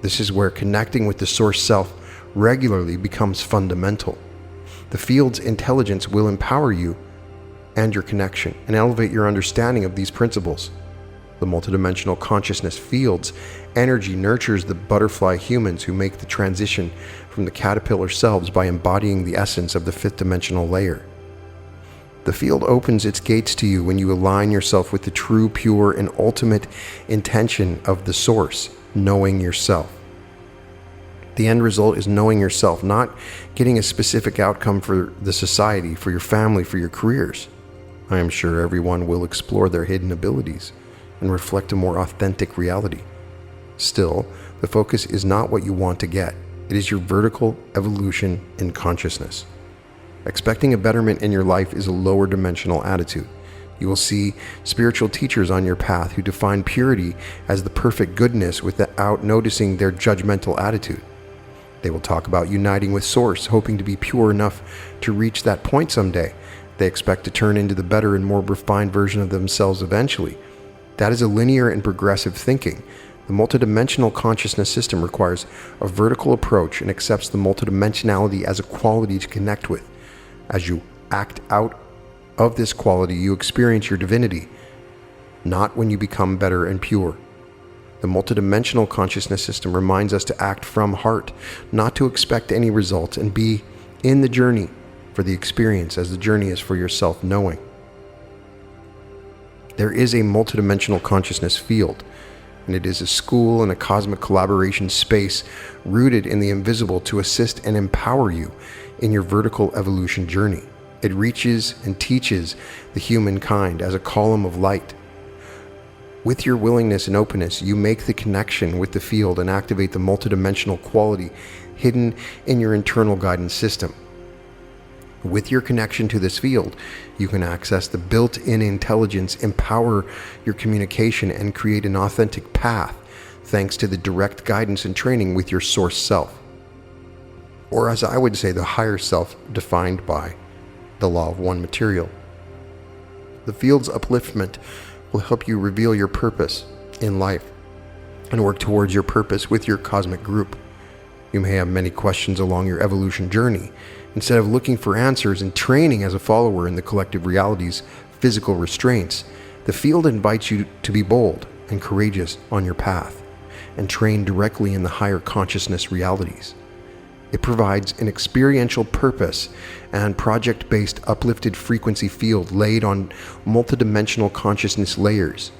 This is where connecting with the source self regularly becomes fundamental. The field's intelligence will empower you and your connection and elevate your understanding of these principles. The multidimensional consciousness field's energy nurtures the butterfly humans who make the transition from the caterpillar selves by embodying the essence of the 5th dimensional layer. The field opens its gates to you when you align yourself with the true, pure, and ultimate intention of the source, knowing yourself. The end result is knowing yourself, not getting a specific outcome for the society, for your family, for your careers. I am sure everyone will explore their hidden abilities and reflect a more authentic reality. Still, the focus is not what you want to get. It is your vertical evolution in consciousness. Expecting a betterment in your life is a lower dimensional attitude. You will see spiritual teachers on your path who define purity as the perfect goodness without noticing their judgmental attitude. They will talk about uniting with Source, hoping to be pure enough to reach that point someday. They expect to turn into the better and more refined version of themselves eventually. That is a linear and progressive thinking. The multidimensional consciousness system requires a vertical approach and accepts the multidimensionality as a quality to connect with. As you act out of this quality, you experience your divinity, not when you become better and pure. The multidimensional consciousness system reminds us to act from heart, not to expect any results, and be in the journey for the experience as the journey is for your self-knowing. There is a multidimensional consciousness field, and it is a school and a cosmic collaboration space rooted in the invisible to assist and empower you in your vertical evolution journey. It reaches and teaches the humankind as a column of light. With your willingness and openness, you make the connection with the field and activate the multidimensional quality hidden in your internal guidance system. With your connection to this field, you can access the built-in intelligence, empower your communication, and create an authentic path thanks to the direct guidance and training with your source self. Or as I would say, the higher self defined by the law of one material. The field's upliftment will help you reveal your purpose in life and work towards your purpose with your cosmic group. You may have many questions along your evolution journey. Instead of looking for answers and training as a follower in the collective reality's physical restraints, the field invites you to be bold and courageous on your path and train directly in the higher consciousness realities. It provides an experiential purpose and project-based uplifted frequency field laid on multidimensional consciousness layers.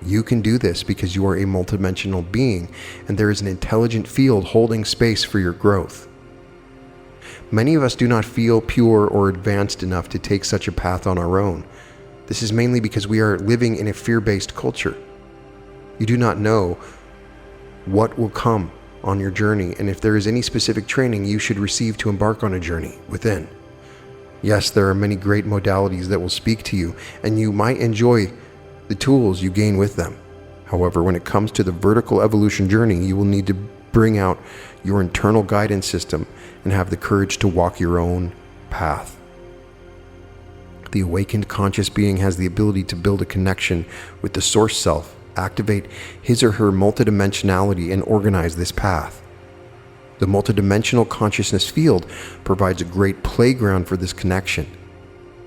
You can do this because you are a multidimensional being, and there is an intelligent field holding space for your growth. Many of us do not feel pure or advanced enough to take such a path on our own. This is mainly because we are living in a fear-based culture. You do not know what will come on your journey, and if there is any specific training you should receive to embark on a journey within. Yes, there are many great modalities that will speak to you, and you might enjoy the tools you gain with them. However, when it comes to the vertical evolution journey, you will need to bring out your internal guidance system and have the courage to walk your own path. The awakened conscious being has the ability to build a connection with the source self, activate his or her multidimensionality, and organize this path. The multidimensional consciousness field provides a great playground for this connection.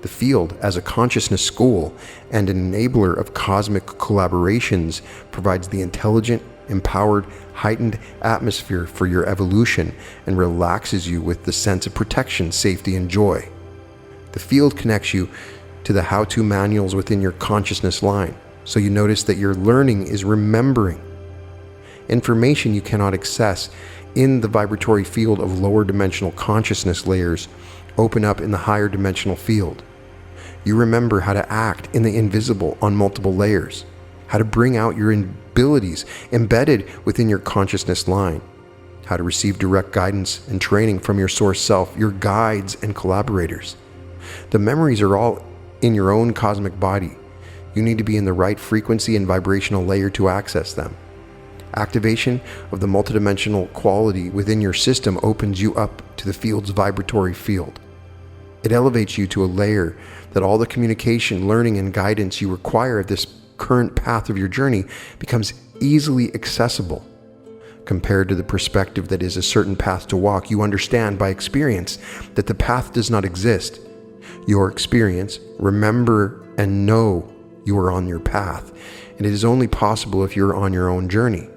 The field, as a consciousness school and an enabler of cosmic collaborations, provides the intelligent, empowered, heightened atmosphere for your evolution and relaxes you with the sense of protection, safety, and joy. The field connects you to the how-to manuals within your consciousness line, so you notice that your learning is remembering information you cannot access in the vibratory field of lower dimensional consciousness layers open up in the higher dimensional field. You remember how to act in the invisible on multiple layers, how to bring out your abilities embedded within your consciousness line, how to receive direct guidance and training from your source self, your guides and collaborators. The memories are all in your own cosmic body. You need to be in the right frequency and vibrational layer to access them. Activation of the multidimensional quality within your system opens you up to the field's vibratory field. It elevates you to a layer that all the communication, learning, and guidance you require at this current path of your journey becomes easily accessible. Compared to the perspective that is a certain path to walk, you understand by experience that the path does not exist. Your experience, remember and know you are on your path, and it is only possible if you're on your own journey.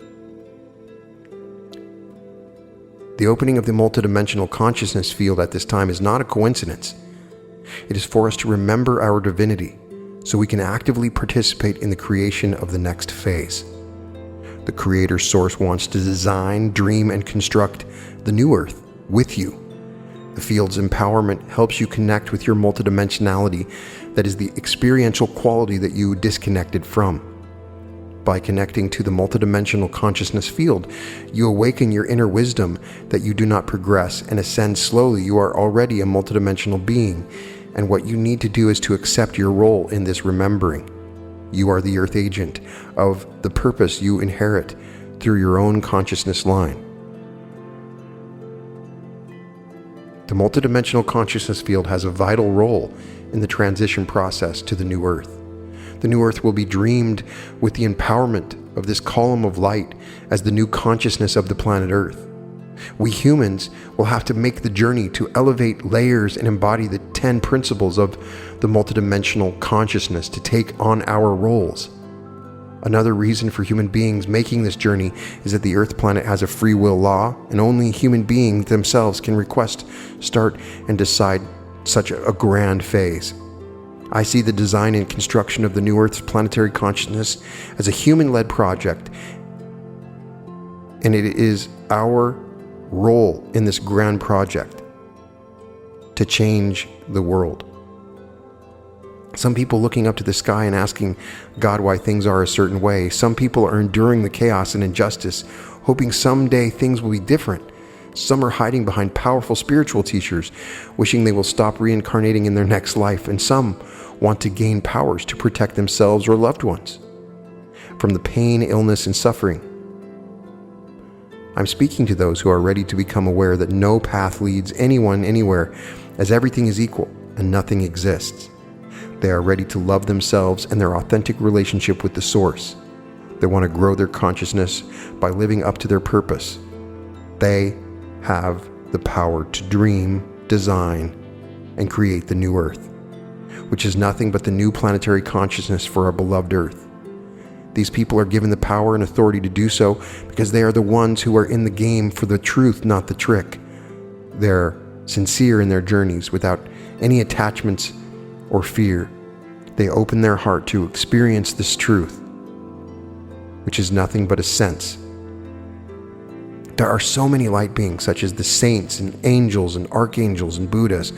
The opening of the multidimensional consciousness field at this time is not a coincidence. It is for us to remember our divinity, so we can actively participate in the creation of the next phase. The Creator Source wants to design, dream, and construct the new Earth with you. The field's empowerment helps you connect with your multidimensionality, that is the experiential quality that you disconnected from. By connecting to the multidimensional consciousness field, you awaken your inner wisdom that you do not progress and ascend slowly. You are already a multidimensional being, and what you need to do is to accept your role in this remembering. You are the Earth agent of the purpose you inherit through your own consciousness line. The multidimensional consciousness field has a vital role in the transition process to the new Earth. The new Earth will be dreamed with the empowerment of this column of light as the new consciousness of the planet Earth. We humans will have to make the journey to elevate layers and embody the 10 principles of the multidimensional consciousness to take on our roles. Another reason for human beings making this journey is that the Earth planet has a free will law, and only human beings themselves can request, start, and decide such a grand phase. I see the design and construction of the new Earth's planetary consciousness as a human-led project, and it is our role in this grand project to change the world. Some people looking up to the sky and asking God why things are a certain way. Some people are enduring the chaos and injustice, hoping someday things will be different. Some are hiding behind powerful spiritual teachers, wishing they will stop reincarnating in their next life, and some want to gain powers to protect themselves or loved ones from the pain, illness, and suffering. I'm speaking to those who are ready to become aware that no path leads anyone anywhere, as everything is equal and nothing exists. They are ready to love themselves and their authentic relationship with the Source. They want to grow their consciousness by living up to their purpose. They have the power to dream, design, and create the new Earth, which is nothing but the new planetary consciousness for our beloved Earth. These people are given the power and authority to do so because they are the ones who are in the game for the truth, not the trick. They're sincere in their journeys without any attachments or fear. They open their heart to experience this truth, which is nothing but a sense. There are so many light beings, such as the saints and angels and archangels and Buddhas,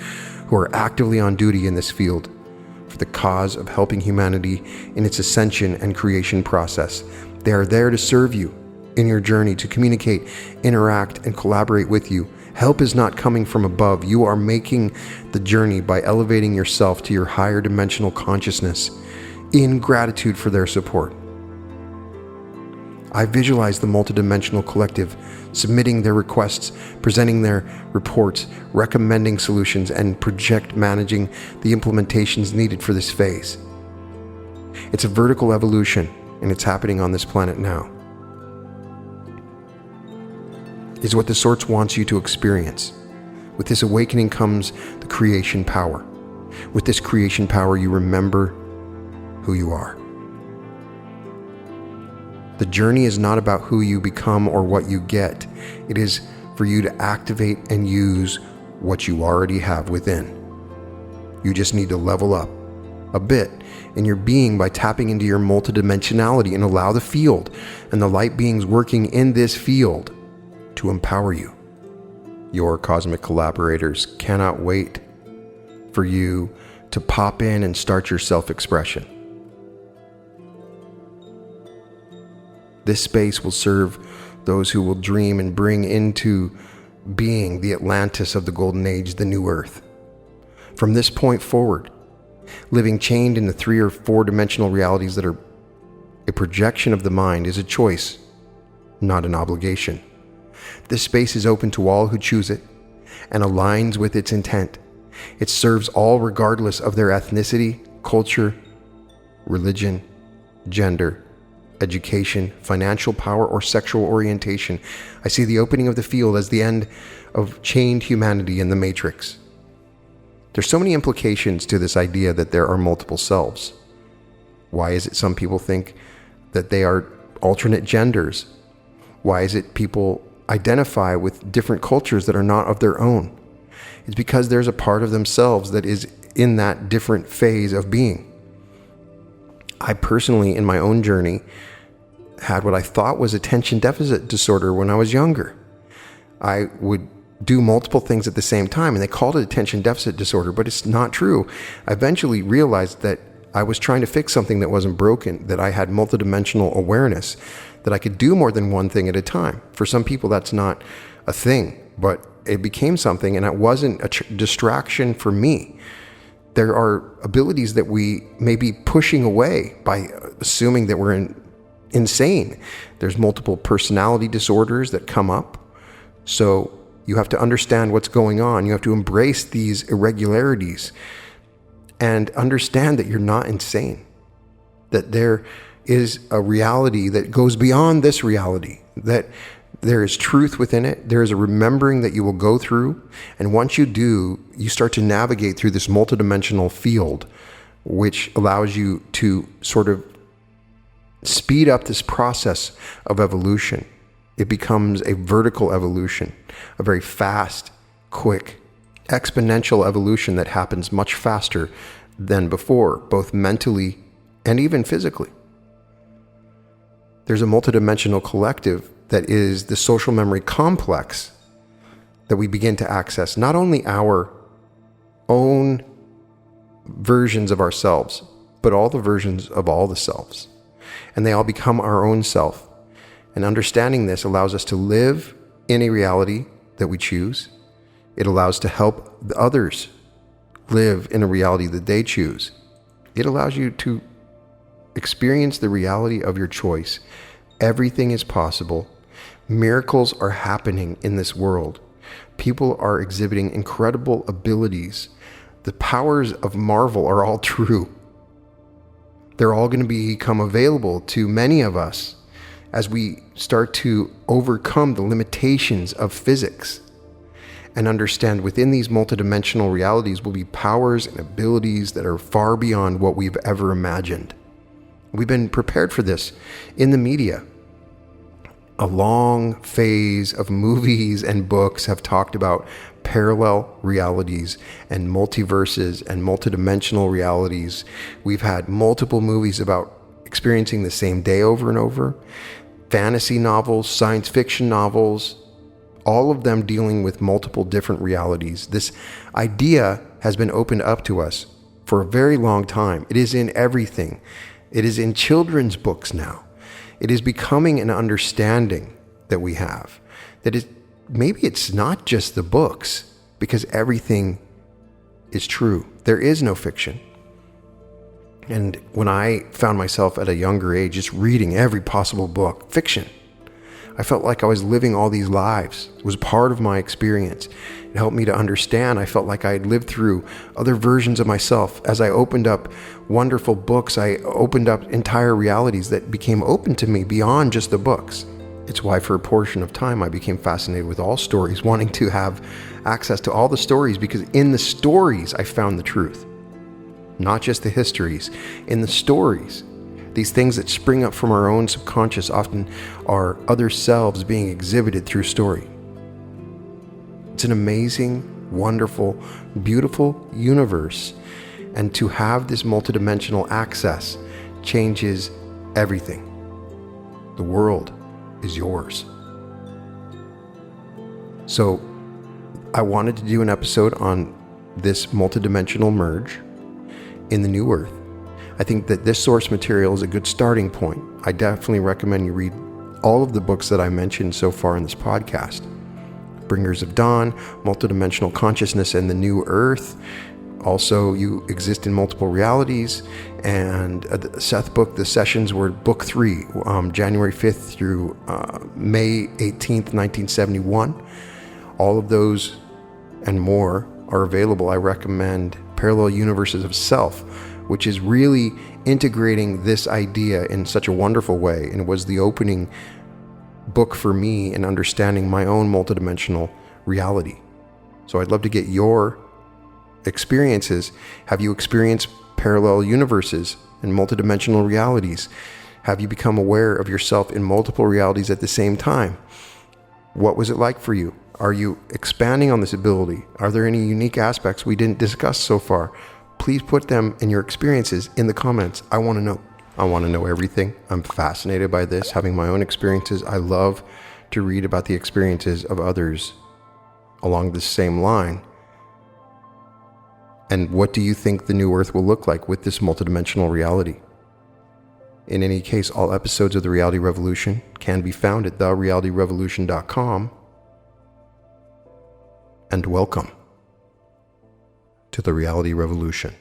who are actively on duty in this field for the cause of helping humanity in its ascension and creation process. They are there to serve you in your journey, to communicate, interact, and collaborate with you. Help is not coming from above. You are making the journey by elevating yourself to your higher dimensional consciousness in gratitude for their support. I visualize the multidimensional collective submitting their requests, presenting their reports, recommending solutions, and project managing the implementations needed for this phase. It's a vertical evolution, and it's happening on this planet now. Is what the Source wants you to experience. With this awakening comes the creation power. With this creation power, you remember who you are. The journey is not about who you become or what you get. It is for you to activate and use what you already have within. You just need to level up a bit in your being by tapping into your multidimensionality and allow the field and the light beings working in this field to empower you. Your cosmic collaborators cannot wait for you to pop in and start your self-expression. This space will serve those who will dream and bring into being the Atlantis of the Golden Age, the new Earth. From this point forward, living chained in the 3 or 4 dimensional realities that are a projection of the mind is a choice, not an obligation. This space is open to all who choose it and aligns with its intent. It serves all regardless of their ethnicity, culture, religion, gender, education, financial power, or sexual orientation. I see the opening of the field as the end of chained humanity in the matrix. There's so many implications to this idea that there are multiple selves. Why is it some people think that they are alternate genders? Why is it people identify with different cultures that are not of their own? It's because there's a part of themselves that is in that different phase of being. I personally, in my own journey, had what I thought was attention deficit disorder when I was younger. I would do multiple things at the same time, and they called it attention deficit disorder, but it's not true. I eventually realized that I was trying to fix something that wasn't broken, that I had multidimensional awareness, that I could do more than one thing at a time. For some people, that's not a thing, but it became something, and it wasn't a distraction for me. There are abilities that we may be pushing away by assuming that we're insane. There's multiple personality disorders that come up. So you have to understand what's going on. You have to embrace these irregularities and understand that you're not insane, that there is a reality that goes beyond this reality, that there is truth within it. There is a remembering that you will go through. And once you do, you start to navigate through this multidimensional field, which allows you to sort of speed up this process of evolution. It becomes a vertical evolution, a very fast, quick, exponential evolution that happens much faster than before, both mentally and even physically. There's a multidimensional collective that is the social memory complex that we begin to access, not only our own versions of ourselves, but all the versions of all the selves. And they all become our own self. And understanding this allows us to live in a reality that we choose. It allows to help the others live in a reality that they choose. It allows you to experience the reality of your choice. Everything is possible. Miracles are happening in this world. People are exhibiting incredible abilities. The powers of Marvel are all true. They're all going to become available to many of us as we start to overcome the limitations of physics and understand within these multidimensional realities will be powers and abilities that are far beyond what we've ever imagined. We've been prepared for this in the media. A long phase of movies and books have talked about parallel realities and multiverses and multidimensional realities. We've had multiple movies about experiencing the same day over and over. Fantasy novels, science fiction novels, all of them dealing with multiple different realities. This idea has been opened up to us for a very long time. It is in everything. It is in children's books now. It is becoming an understanding that we have. Maybe it's not just the books, because everything is true. There is no fiction. And when I found myself at a younger age just reading every possible book, fiction, I felt like I was living all these lives. It was part of my experience. It helped me to understand. I felt like I had lived through other versions of myself. As I opened up wonderful books, I opened up entire realities that became open to me beyond just the books. It's why for a portion of time I became fascinated with all stories, wanting to have access to all the stories, because in the stories I found the truth. Not just the histories, in the stories. These things that spring up from our own subconscious often are other selves being exhibited through story. It's an amazing, wonderful, beautiful universe. And to have this multidimensional access changes everything. The world is yours. So I wanted to do an episode on this multidimensional merge in the new earth. I think that this source material is a good starting point. I definitely recommend you read all of the books that I mentioned so far in this podcast. Bringers of Dawn, Multidimensional Consciousness and the New Earth. Also, You Exist in Multiple Realities. And the Seth book, the sessions were book 3, January 5th through May 18th, 1971. All of those and more are available. I recommend Parallel Universes of Self, which is really integrating this idea in such a wonderful way, and it was the opening book for me in understanding my own multidimensional reality. So I'd love to get your experiences. Have you experienced parallel universes and multidimensional realities? Have you become aware of yourself in multiple realities at the same time? What was it like for you? Are you expanding on this ability? Are there any unique aspects we didn't discuss so far? Please put them and your experiences in the comments. I want to know. I want to know everything. I'm fascinated by this, having my own experiences. I love to read about the experiences of others along the same line. And what do you think the new Earth will look like with this multidimensional reality? In any case, all episodes of The Reality Revolution can be found at therealityrevolution.com. And welcome to The Reality Revolution.